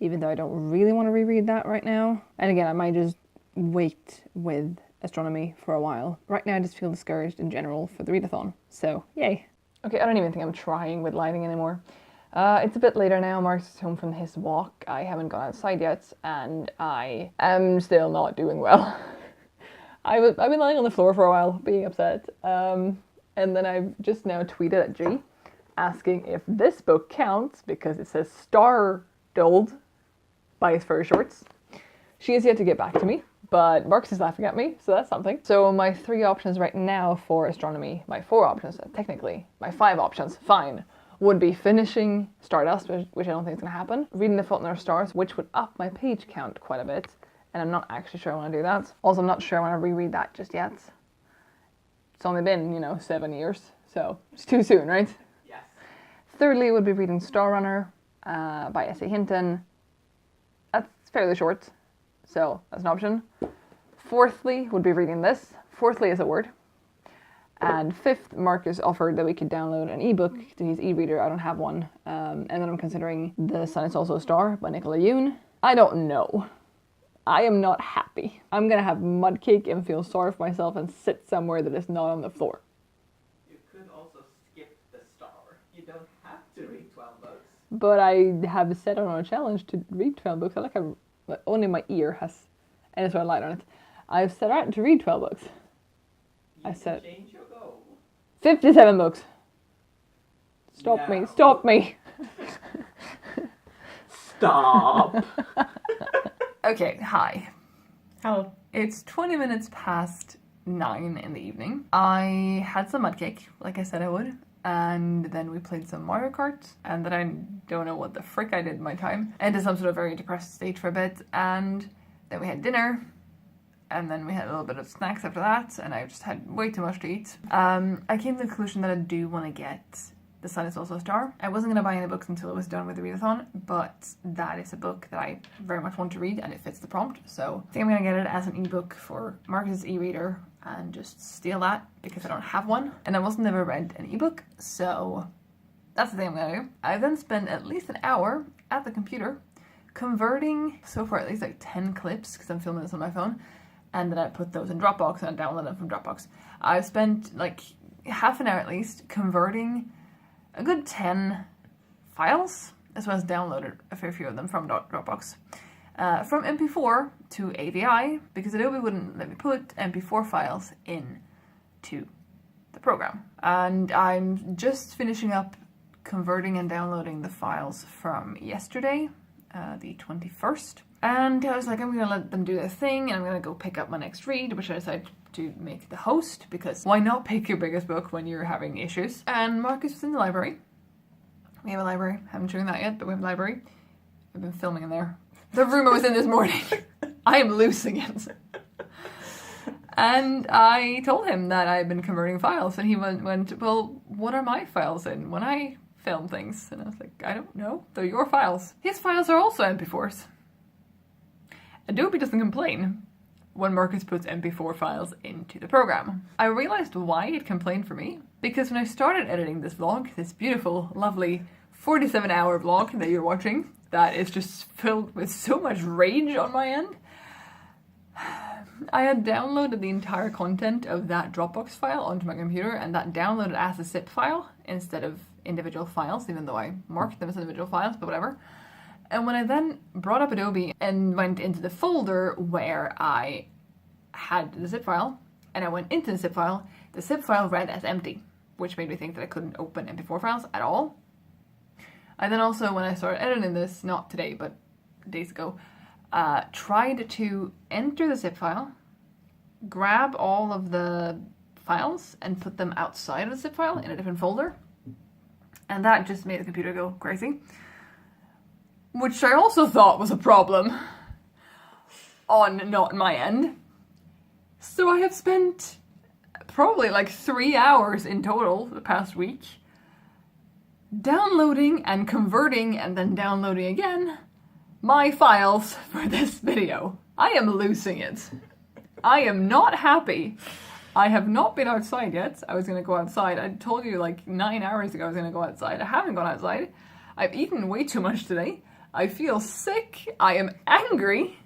even though I don't really want to reread that right now. And again, I might just wait with astronomy for a while. Right now I just feel discouraged in general for the readathon, so yay. Okay, I don't even think I'm trying with lighting anymore. It's a bit later now. Mark's home from his walk. I haven't gone outside yet, and I am still not doing well. I've been lying on the floor for a while, being upset, and then I've just now tweeted at G, asking if this book counts, because it says star-doled by his fur shorts. She has yet to get back to me, but Mark's is laughing at me, so that's something. So my 3 options right now for astronomy, my 4 options, technically, my 5 options, fine, would be finishing Stardust, which I don't think is going to happen, reading The Fault in Our Stars, which would up my page count quite a bit, and I'm not actually sure I want to do that. Also, I'm not sure I want to reread that just yet. It's only been, 7 years, so it's too soon, right? Yes. Thirdly, would be reading Star Runner by S.A. Hinton. That's fairly short, so that's an option. Fourthly, would be reading this. Fourthly is a word. And fifth, Marcus offered that we could download an ebook to his e-reader. I don't have one. And then I'm considering The Sun Is Also a Star by Nicola Yoon. I don't know. I am not happy. I'm gonna have mud cake and feel sorry for myself and sit somewhere that is not on the floor. You could also skip the star. You don't have to read 12 books. But I have set on a challenge to read 12 books. Only my ear has any sort of light on it. I've set out to read 12 books. You can change your goal. 57 books. Stop No. me. Stop me. Stop. Okay, hi. Hello. It's 20 minutes past 9 in the evening. I had some mud cake, like I said I would, and then we played some Mario Kart, and then I don't know what the frick I did in my time. I into some sort of very depressed state for a bit, and then we had dinner, and then we had a little bit of snacks after that, and I just had way too much to eat. I came to the conclusion that I do want to get The Sun Is Also a Star. I wasn't going to buy any books until it was done with the readathon, but that is a book that I very much want to read, and it fits the prompt, so I think I'm going to get it as an ebook for Marcus's e-reader and just steal that, because I don't have one, and I wasn't never read an ebook, so that's the thing I'm going to do. I then spent at least an hour at the computer converting, so far at least like 10 clips, because I'm filming this on my phone, and then I put those in Dropbox and I downloaded them from Dropbox. I've spent like half an hour at least converting a good 10 files, as well as downloaded a fair few of them from Dropbox. From MP4 to AVI, because Adobe wouldn't let me put MP4 files into the program. And I'm just finishing up converting and downloading the files from yesterday, the 21st. And I was like, I'm going to let them do their thing, and I'm going to go pick up my next read, which I decided to make the host, because why not pick your biggest book when you're having issues? And Marcus was in the library. We have a library. Haven't shown that yet, but we have a library. I've been filming in there. The room I was in this morning. I am losing it. And I told him that I had been converting files, and he went, well, what are my files in when I film things? And I was like, I don't know. They're your files. His files are also MP4s. Adobe doesn't complain when Marcus puts MP4 files into the program. I realized why it complained for me, because when I started editing this vlog, this beautiful, lovely 47-hour vlog that you're watching, that is just filled with so much rage on my end, I had downloaded the entire content of that Dropbox file onto my computer, and that downloaded as a zip file instead of individual files, even though I marked them as individual files, but whatever. And when I then brought up Adobe and went into the folder where I had the zip file, and I went into the zip file read as empty, which made me think that I couldn't open MP4 files at all. I then also, when I started editing this, not today, but days ago, tried to enter the zip file, grab all of the files, and put them outside of the zip file in a different folder. And that just made the computer go crazy. Which I also thought was a problem on not my end. So I have spent probably like 3 hours in total the past week downloading and converting and then downloading again my files for this video. I am losing it. I am not happy. I have not been outside yet. I was going to go outside. I told you like 9 hours ago I was going to go outside. I haven't gone outside. I've eaten way too much today. I feel sick. I am angry.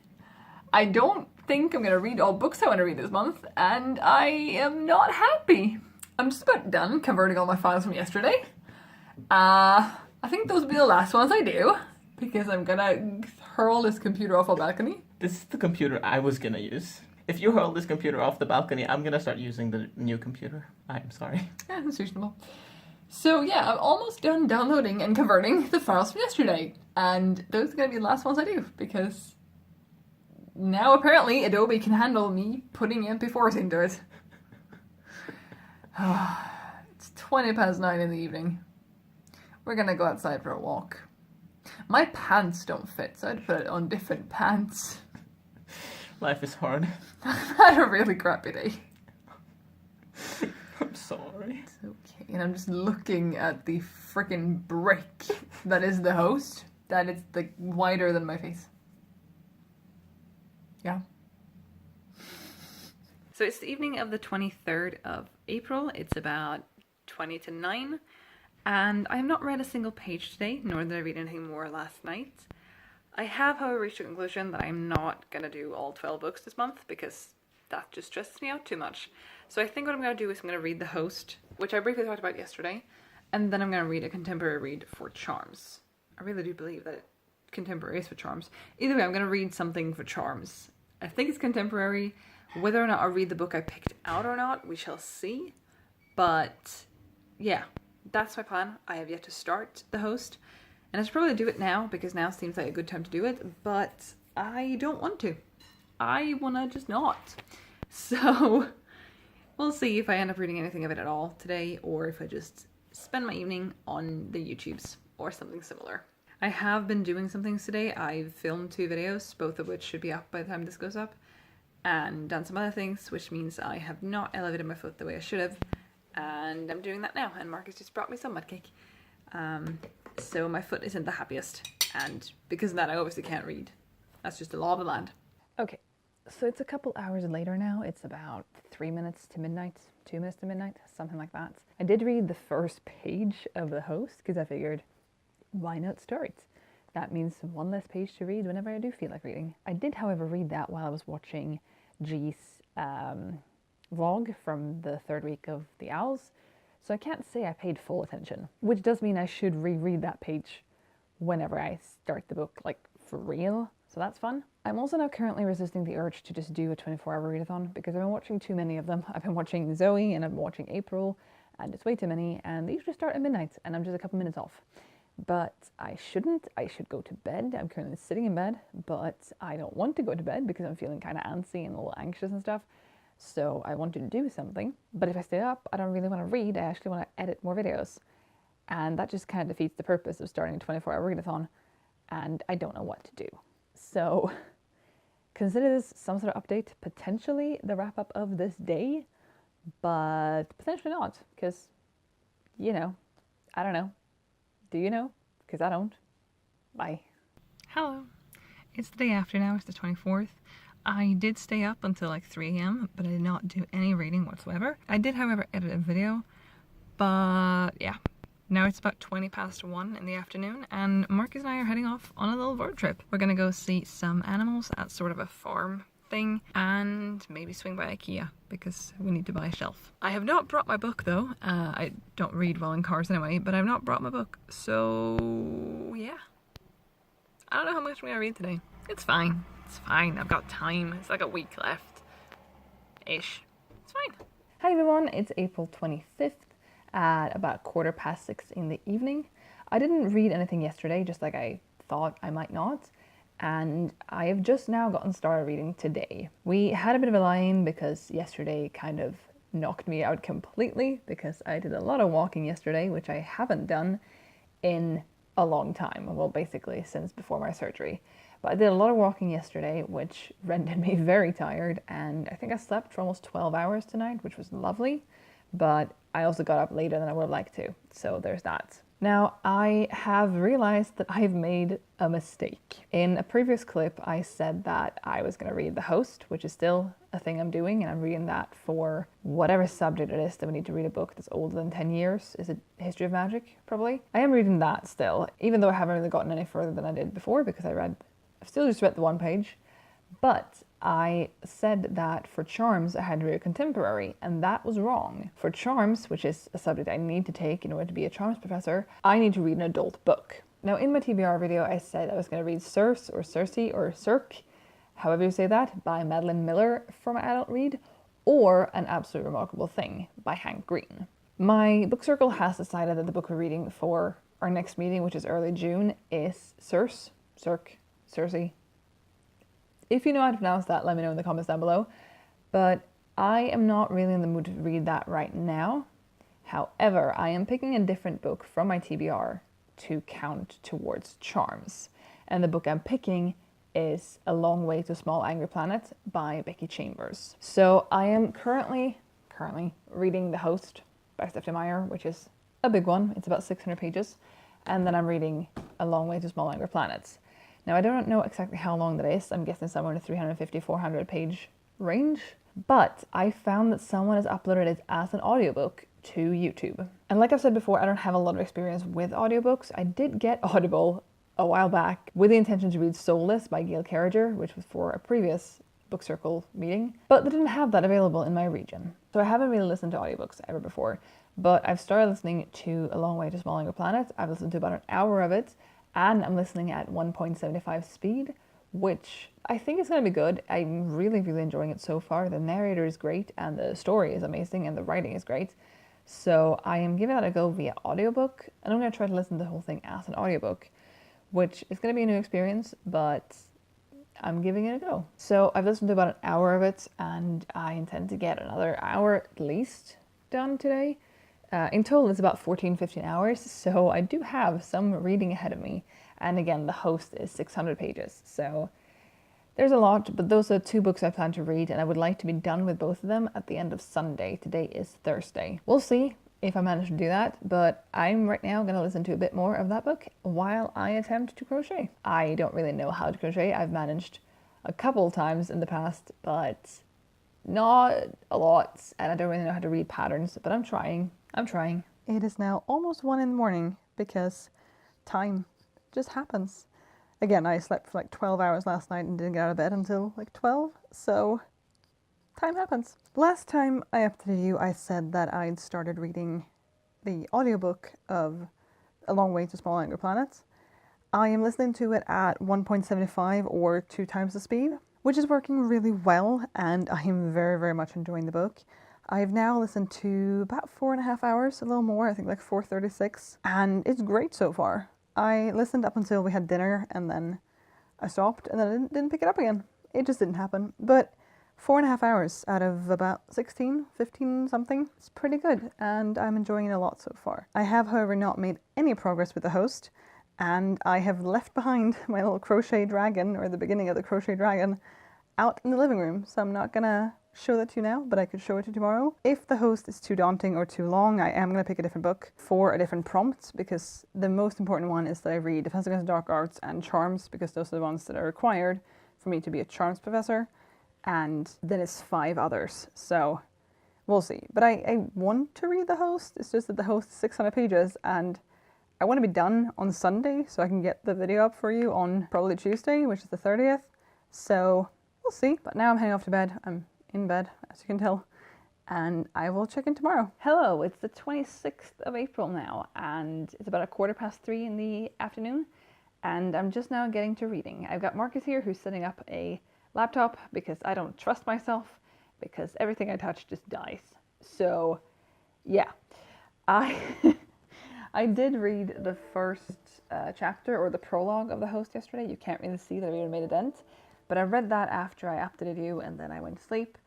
I don't think I'm going to read all books I want to read this month, and I am not happy. I'm just about done converting all my files from yesterday. I think those will be the last ones I do, because I'm going to hurl this computer off a balcony. This is the computer I was gonna use. If you hurl this computer off the balcony, I'm gonna start using the new computer. I'm sorry. Yeah, that's reasonable. So yeah, I'm almost done downloading and converting the files from yesterday. And those are going to be the last ones I do, because now apparently Adobe can handle me putting MP4s into it. It's 9:20 in the evening. We're going to go outside for a walk. My pants don't fit, so I'd put on different pants. Life is hard. I've had a really crappy day. I'm sorry. It's okay. And I'm just looking at the freaking brick that is the host. That it's like wider than my face. Yeah. So it's the evening of the 23rd of April. It's about 20 to 9. And I have not read a single page today, nor did I read anything more last night. I have, however, reached a conclusion that I'm not going to do all 12 books this month, because that just stresses me out too much. So I think what I'm going to do is I'm going to read The Host, which I briefly talked about yesterday, and then I'm going to read a contemporary read for Charms. I really do believe that contemporary is for Charms. Either way, I'm going to read something for Charms. I think it's contemporary. Whether or not I'll read the book I picked out or not, we shall see. But yeah, that's my plan. I have yet to start The Host. And I should probably do it now, because now seems like a good time to do it. But I don't want to. I want to just not. So we'll see if I end up reading anything of it at all today, or if I just spend my evening on the YouTubes or something similar. I have been doing some things today. I've filmed 2 videos, both of which should be up by the time this goes up, and done some other things, which means I have not elevated my foot the way I should have, and I'm doing that now, and Marcus just brought me some mud cake. So my foot isn't the happiest, and because of that I obviously can't read. That's just the law of the land. Okay, so it's a couple hours later now. It's about 3 minutes to midnight, 2 minutes to midnight, something like that. I did read the first page of The Host, because I figured, why not start? That means one less page to read whenever I do feel like reading. I did, however, read that while I was watching G's vlog from the 3rd week of the Owls, so I can't say I paid full attention, which does mean I should reread that page whenever I start the book, like for real, so that's fun. I'm also now currently resisting the urge to just do a 24-hour readathon, because I've been watching too many of them. I've been watching Zoe and I've been watching April, and it's way too many, and they usually start at midnight and I'm just a couple minutes off. But I shouldn't. I should go to bed. I'm currently sitting in bed, but I don't want to go to bed because I'm feeling kind of antsy and a little anxious and stuff. So I want to do something. But if I stay up, I don't really want to read. I actually want to edit more videos. And that just kind of defeats the purpose of starting a 24-hour readathon. And I don't know what to do. So consider this some sort of update. Potentially the wrap-up of this day. But potentially not. Because, you know, I don't know. Do you know? Because I don't. Bye. Hello. It's the day after now. It's the 24th. I did stay up until like 3 a.m, but I did not do any reading whatsoever. I did, however, edit a video, but yeah. Now it's about 20 past 1 in the afternoon, and Marcus and I are heading off on a little road trip. We're gonna go see some animals at sort of a farm crafting, and maybe swing by IKEA because we need to buy a shelf. I have not brought my book though. I don't read well in cars anyway, but I've not brought my book. So yeah. I don't know how much I'm gonna read today. It's fine. It's fine. I've got time. It's like a week left. Ish. It's fine. Hi everyone, it's April 25th at about 6:15 in the evening. I didn't read anything yesterday, just like I thought I might not. And I have just now gotten started reading today. We had a bit of a lie-in because yesterday kind of knocked me out completely because I did a lot of walking yesterday, which I haven't done in a long time. Well, basically since before my surgery. But I did a lot of walking yesterday, which rendered me very tired, and I think I slept for almost 12 hours tonight, which was lovely. But I also got up later than I would have liked to, so there's that. Now, I have realized that I've made a mistake. In a previous clip, I said that I was going to read The Host, which is still a thing I'm doing, and I'm reading that for whatever subject it is that we need to read a book that's older than 10 years. Is it History of Magic, probably? I am reading that still, even though I haven't really gotten any further than I did before, because I've still just read the one page. But I said that for Charms I had to read a contemporary, and that was wrong. For Charms, which is a subject I need to take in order to be a Charms professor, I need to read an adult book. Now in my TBR video I said I was going to read Circe or Cirque, however you say that, by Madeline Miller for my adult read, or An Absolutely Remarkable Thing by Hank Green. My book circle has decided that the book we're reading for our next meeting, which is early June, is Circe. If you know how to pronounce that, let me know in the comments down below. But I am not really in the mood to read that right now. However, I am picking a different book from my TBR to count towards Charms. And the book I'm picking is A Long Way to a Small Angry Planet by Becky Chambers. So I am currently reading The Host by Stephanie Meyer, which is a big one. It's about 600 pages. And then I'm reading A Long Way to Small Angry Planets. Now, I don't know exactly how long that is. I'm guessing somewhere in the 350-400 page range. But I found that someone has uploaded it as an audiobook to YouTube. And like I've said before, I don't have a lot of experience with audiobooks. I did get Audible a while back with the intention to read Soulless by Gail Carriger, which was for a previous book circle meeting. But they didn't have that available in my region. So I haven't really listened to audiobooks ever before. But I've started listening to A Long Way to Small Angry Planet. I've listened to about an hour of it. And I'm listening at 1.75 speed, which I think is going to be good. I'm really, really enjoying it so far. The narrator is great, and the story is amazing, and the writing is great. So I am giving that a go via audiobook, and I'm going to try to listen to the whole thing as an audiobook, which is going to be a new experience, but I'm giving it a go. So I've listened to about an hour of it, and I intend to get another hour at least done today. In total, it's about 14-15 hours, so I do have some reading ahead of me. And again, The Host is 600 pages, so there's a lot, but those are two books I plan to read, and I would like to be done with both of them at the end of Sunday. Today is Thursday. We'll see if I manage to do that, but I'm right now going to listen to a bit more of that book while I attempt to crochet. I don't really know how to crochet. I've managed a couple times in the past, but not a lot, and I don't really know how to read patterns, but I'm trying. It is now almost 1 in the morning because time just happens. Again, I slept for like 12 hours last night and didn't get out of bed until like 12, so time happens. Last time I updated you, I said that I'd started reading the audiobook of A Long Way to Small Angry Planets. I am listening to it at 1.75 or 2 times the speed, which is working really well, and I am very, very much enjoying the book. I've now listened to about 4.5 hours, a little more, I think like 4:36, and it's great so far. I listened up until we had dinner, and then I stopped, and then I didn't pick it up again. It just didn't happen. But 4.5 hours out of about 16, 15 something, it's pretty good, and I'm enjoying it a lot so far. I have, however, not made any progress with The Host, and I have left behind my little crochet dragon, or the beginning of the crochet dragon, out in the living room, so I'm not gonna show that to you now, but I could show it to you tomorrow. If The Host is too daunting or too long, I am going to pick a different book for a different prompt, because the most important one is that I read Defense Against Dark Arts and Charms, because those are the ones that are required for me to be a Charms professor, and then it's 5 others, so we'll see. But I want to read The Host, it's just that The Host is 600 pages, and I want to be done on Sunday, so I can get the video up for you on probably Tuesday, which is the 30th, so we'll see. But now I'm heading off to bed. I'm in bed, as you can tell, and I will check in tomorrow. Hello, it's the 26th of April now, and it's about 3:15 in the afternoon, and I'm just now getting to reading. I've got Marcus here who's setting up a laptop because I don't trust myself, because everything I touch just dies. So, yeah. I did read the first chapter, or the prologue of The Host yesterday. You can't really see that I even made a dent, but I read that after I updated you, and then I went to sleep,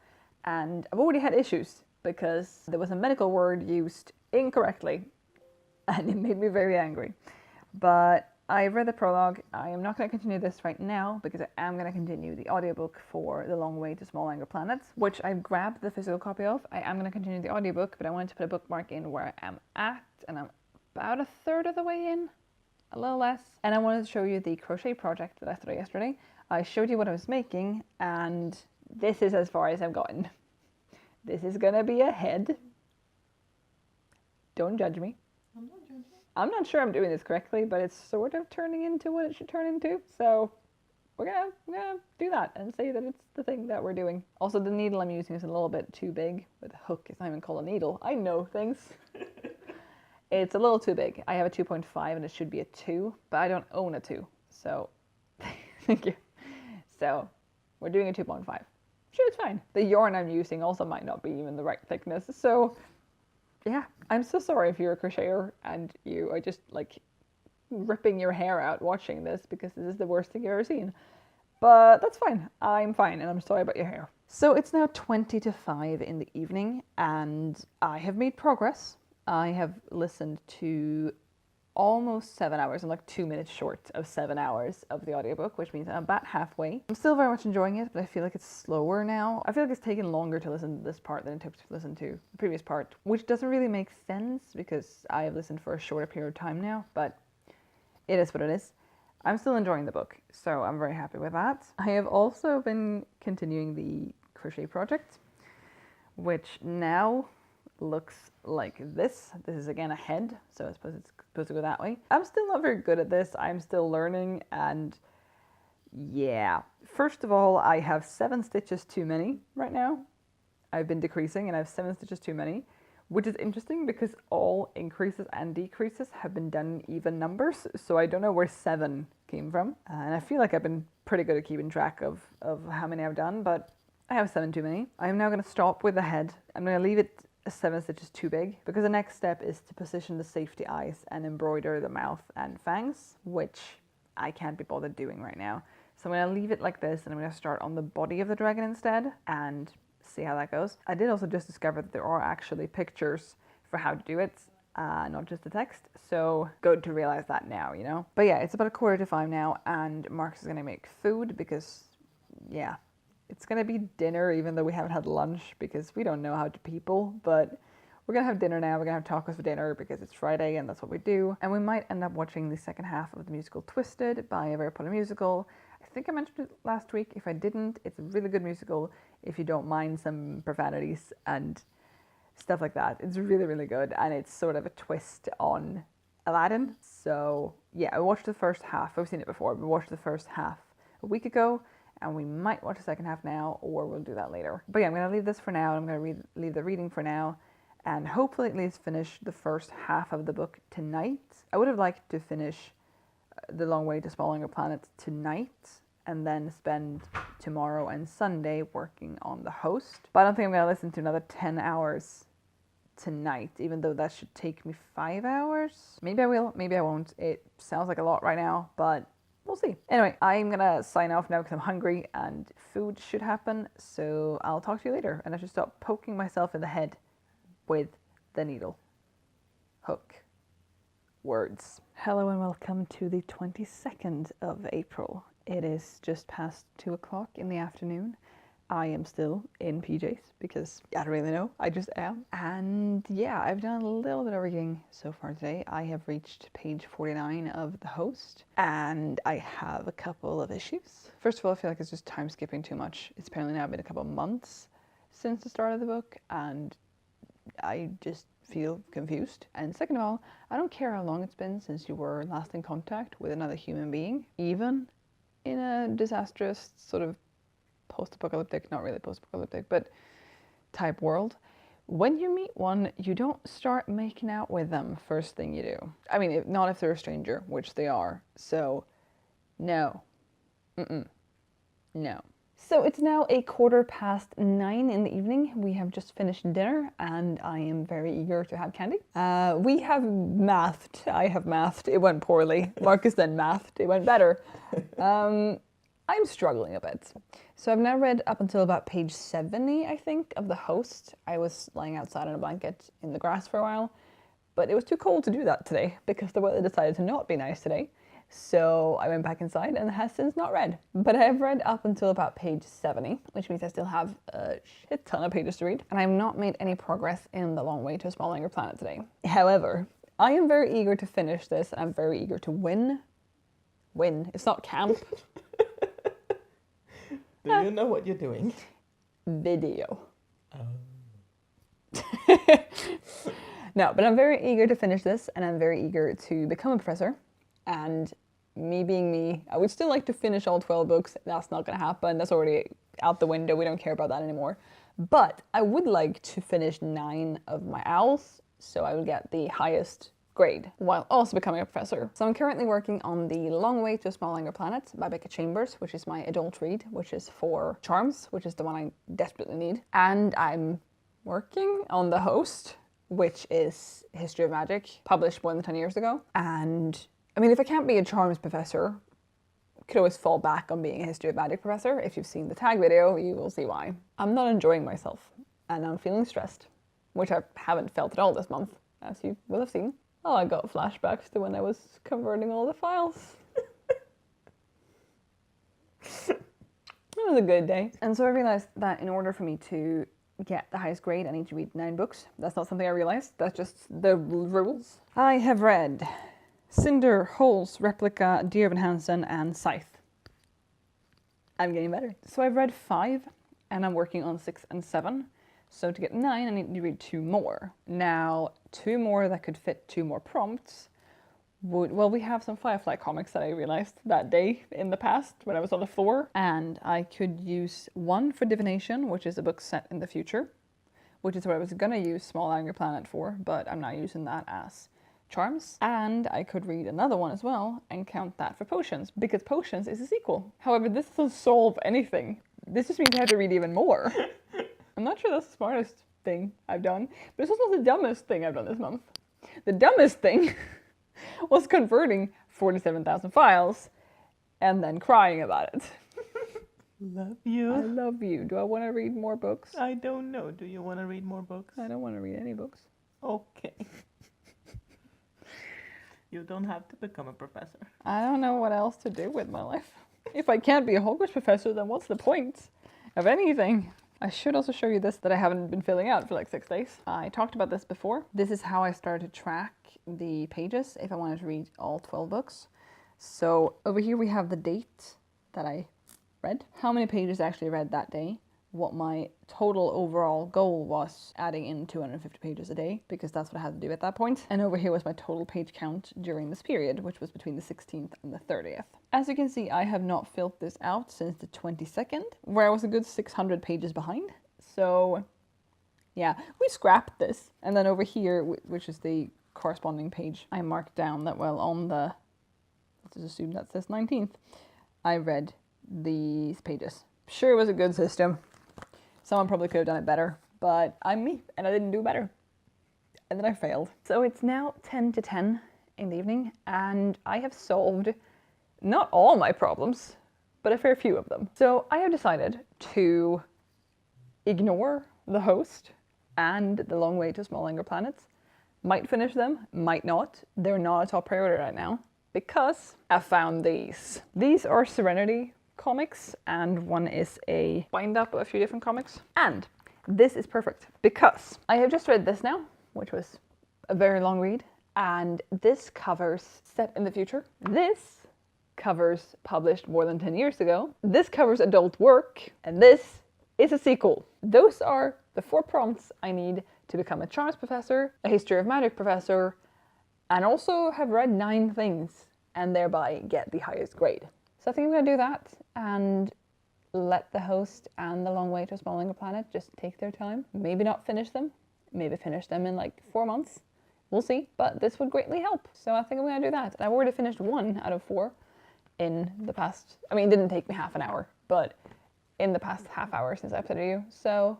and I've already had issues because there was a medical word used incorrectly, and it made me very angry. But I read the prologue. I am not going to continue this right now because I am going to continue the audiobook for The Long Way to Small Angry Planets, which I've grabbed the physical copy of. I am going to continue the audiobook, but I wanted to put a bookmark in where I am at, and I'm about 1/3 of the way in, a little less. And I wanted to show you the crochet project that I started yesterday. I showed you what I was making, and this is as far as I've gotten. This is going to be a head. Don't judge me. I'm not judging. I'm not sure I'm doing this correctly, but it's sort of turning into what it should turn into. So we're gonna do that and say that it's the thing that we're doing. Also, the needle I'm using is a little bit too big. With a hook, it's not even called a needle. I know things. It's a little too big. I have a 2.5 and it should be a 2, but I don't own a 2. So thank you. So we're doing a 2.5. Sure, it's fine. The yarn I'm using also might not be even the right thickness. So yeah, I'm so sorry if you're a crocheter and you are just like ripping your hair out watching this, because this is the worst thing you've ever seen. But that's fine. I'm fine, and I'm sorry about your hair. So it's now 20 to 5 in the evening, and I have made progress. I have listened to almost 7 hours. I'm like 2 minutes short of 7 hours of the audiobook, which means I'm about halfway. I'm still very much enjoying it, but I feel like it's slower now. I feel like it's taken longer to listen to this part than it took to listen to the previous part, which doesn't really make sense because I have listened for a shorter period of time now, but it is what it is. I'm still enjoying the book, so I'm very happy with that. I have also been continuing the crochet project, which now looks like this. This is again a head, so I suppose it's supposed to go that way. I'm still not very good at this. I'm still learning, and yeah. First of all, I have 7 stitches too many right now. I've been decreasing and I have 7 stitches too many, which is interesting because all increases and decreases have been done in even numbers, so I don't know where 7 came from. And I feel like I've been pretty good at keeping track of how many I've done, but I have 7 too many. I'm now going to stop with the head. I'm going to leave it 7 stitches too big, because the next step is to position the safety eyes and embroider the mouth and fangs, which I can't be bothered doing right now. So I'm going to leave it like this, and I'm going to start on the body of the dragon instead and see how that goes. I did also just discover that there are actually pictures for how to do it, not just the text, so good to realize that now, you know? But yeah, it's about 4:45 now, and Marcus is going to make food because, yeah, it's going to be dinner, even though we haven't had lunch because we don't know how to people, but we're going to have dinner now. We're going to have tacos for dinner because it's Friday and that's what we do. And we might end up watching the second half of the musical Twisted by a very popular musical. I think I mentioned it last week. If I didn't, it's a really good musical if you don't mind some profanities and stuff like that. It's really, really good, and it's sort of a twist on Aladdin. So yeah, I watched the first half. I've seen it before. We watched the first half a week ago, and we might watch the second half now, or we'll do that later. But yeah, I'm going to leave this for now. I'm going to leave the reading for now, and hopefully at least finish the first half of the book tonight. I would have liked to finish The Long Way to Small Angry Planets tonight, and then spend tomorrow and Sunday working on The Host. But I don't think I'm going to listen to another 10 hours tonight, even though that should take me 5 hours. Maybe I will, maybe I won't. It sounds like a lot right now, but we'll see. Anyway, I'm gonna sign off now because I'm hungry and food should happen, so I'll talk to you later, and I should stop poking myself in the head with the needle. Hook. Words. Hello and welcome to the 22nd of April. It is just past 2 o'clock in the afternoon. I am still in PJs because I don't really know, I just am. And yeah, I've done a little bit of reading so far today. I have reached page 49 of The Host, and I have a couple of issues. First of all, I feel like it's just time skipping too much. It's apparently now been a couple of months since the start of the book, and I just feel confused. And second of all, I don't care how long it's been since you were last in contact with another human being, even in a disastrous sort of post-apocalyptic, not really post-apocalyptic, but type world. When you meet one, you don't start making out with them first thing you do. I mean, not if they're a stranger, which they are. So, no. No. So it's now 9:15 in the evening. We have just finished dinner and I am very eager to have candy. We have mathed. I have mathed. It went poorly. Marcus then mathed. It went better. I'm struggling a bit. So I've now read up until about page 70, I think, of The Host. I was lying outside on a blanket in the grass for a while, but it was too cold to do that today because the weather decided to not be nice today. So I went back inside and has since not read. But I have read up until about page 70, which means I still have a shit ton of pages to read. And I've not made any progress in The Long Way to a Small Angry Planet today. However, I am very eager to finish this and I'm very eager to win. Win. It's not camp. Do you know what you're doing? Video. No, but I'm very eager to finish this and I'm very eager to become a professor. And me being me, I would still like to finish all 12 books. That's not going to happen. That's already out the window. We don't care about that anymore. But I would like to finish 9 of my OWLs, so I would get the highest grade while also becoming a professor. So I'm currently working on The Long Way to a Small Angry Planet by Becca Chambers, which is my adult read, which is for Charms, which is the one I desperately need. And I'm working on The Host, which is History of Magic, published more than 10 years ago. And I mean, if I can't be a Charms professor, I could always fall back on being a History of Magic professor. If you've seen the tag video, you will see why. I'm not enjoying myself, and I'm feeling stressed, which I haven't felt at all this month, as you will have seen. Oh, I got flashbacks to when I was converting all the files. It was a good day. And so I realized that in order for me to get the highest grade, I need to read 9 books. That's not something I realized. That's just the rules. I have read Cinder, Holes, Replica, Dear Evan Hansen, and Scythe. I'm getting better. So I've read 5, and I'm working on 6 and 7. So to get 9, I need to read 2 more. Now, 2 more that could fit 2 more prompts would... Well, we have some Firefly comics that I realized that day in the past when I was on the floor. And I could use 1 for Divination, which is a book set in the future, which is what I was going to use Small Angry Planet for, but I'm not using that as Charms. And I could read another one as well and count that for Potions, because Potions is a sequel. However, this doesn't solve anything. This just means I have to read even more. I'm not sure that's the smartest thing I've done, but it's also the dumbest thing I've done this month. The dumbest thing was converting 47,000 files and then crying about it. Love you. I love you. Do I want to read more books? I don't know. Do you want to read more books? I don't want to read any books. Okay. You don't have to become a professor. I don't know what else to do with my life. If I can't be a Hogwarts professor, then what's the point of anything? I should also show you this that I haven't been filling out for like 6 days. I talked about this before. This is how I started to track the pages if I wanted to read all 12 books. So over here we have the date that I read, how many pages I actually read that day, what my total overall goal was, adding in 250 pages a day, because that's what I had to do at that point. And over here was my total page count during this period, which was between the 16th and the 30th. As you can see, I have not filled this out since the 22nd, where I was a good 600 pages behind. So yeah, we scrapped this. And then over here, which is the corresponding page, I marked down that, well, on the, let's just assume that says 19th, I read these pages. Sure, it was a good system. Someone probably could have done it better, but I'm me, and I didn't do better. And then I failed. So it's now 10 to 10 in the evening, and I have solved not all my problems, but a fair few of them. So I have decided to ignore The Host and The Long Way to Small Angry Planet. Might finish them, might not. They're not a top priority right now, because I found these. These are Serenity comics, and one is a wind-up of a few different comics. And this is perfect, because I have just read this now, which was a very long read, and this covers set in the future. This covers published more than 10 years ago. This covers adult work, and this is a sequel. Those are the 4 prompts I need to become a Charms professor, a History of Magic professor, and also have read 9 things, and thereby get the highest grade. So I think I'm going to do that and let the host and The Long Way to a Smaller Planet just take their time. Maybe not finish them. Maybe finish them in like 4 months. We'll see. But this would greatly help. So I think I'm going to do that. And I've already finished 1 out of 4 in the past. I mean, it didn't take me half an hour, but in the past half hour since I updated you. So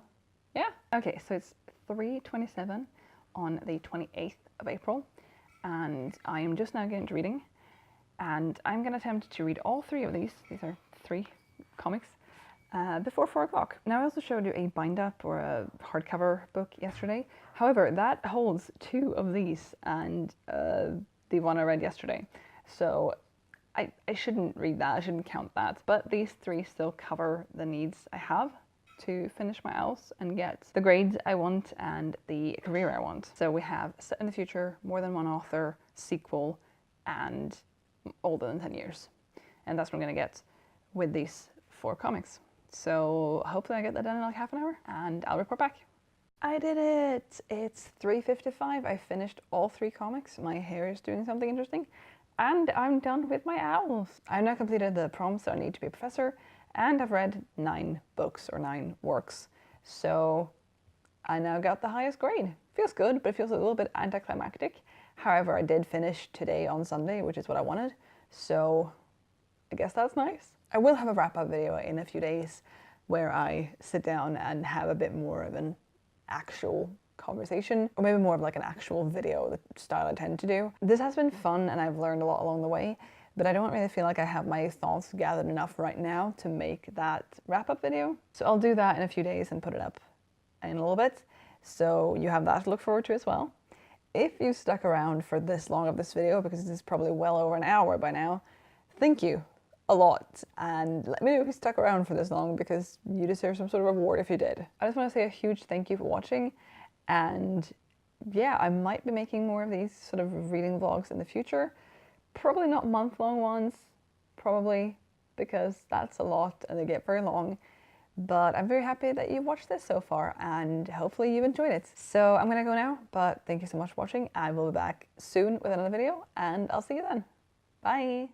yeah. Okay, so it's 3:27 on the 28th of April. And I am just now getting into reading. And I'm going to attempt to read all 3 of these. These are 3 comics. Before 4 o'clock. Now I also showed you a bind up or a hardcover book yesterday. However, that holds 2 of these and the one I read yesterday. So I shouldn't read that, I shouldn't count that. But these 3 still cover the needs I have to finish my OWLs and get the grades I want and the career I want. So we have Set in the Future, More Than One Author, Sequel, and Older Than 10 Years. And that's what I'm going to get with these 4 comics. So hopefully I get that done in like half an hour and I'll report back. I did it! It's 3:55. I finished all 3 comics. My hair is doing something interesting. And I'm done with my OWLs. I've now completed the prompts that I need to be a professor and I've read 9 books or 9 works. So I now got the highest grade. Feels good, but it feels a little bit anticlimactic. However, I did finish today on Sunday, which is what I wanted. So I guess that's nice. I will have a wrap-up video in a few days where I sit down and have a bit more of an actual conversation, or maybe more of like an actual video, the style I tend to do. This has been fun and I've learned a lot along the way, but I don't really feel like I have my thoughts gathered enough right now to make that wrap-up video. So I'll do that in a few days and put it up in a little bit. So you have that to look forward to as well. If you stuck around for this long of this video, because this is probably well over an hour by now, thank you a lot, and let me know if you stuck around for this long because you deserve some sort of reward if you did. I just want to say a huge thank you for watching, and yeah, I might be making more of these sort of reading vlogs in the future. Probably not month-long ones, probably, because that's a lot and they get very long. But I'm very happy that you watched this so far and hopefully you've enjoyed it. So I'm gonna go now, but thank you so much for watching. I will be back soon with another video and I'll see you then. Bye!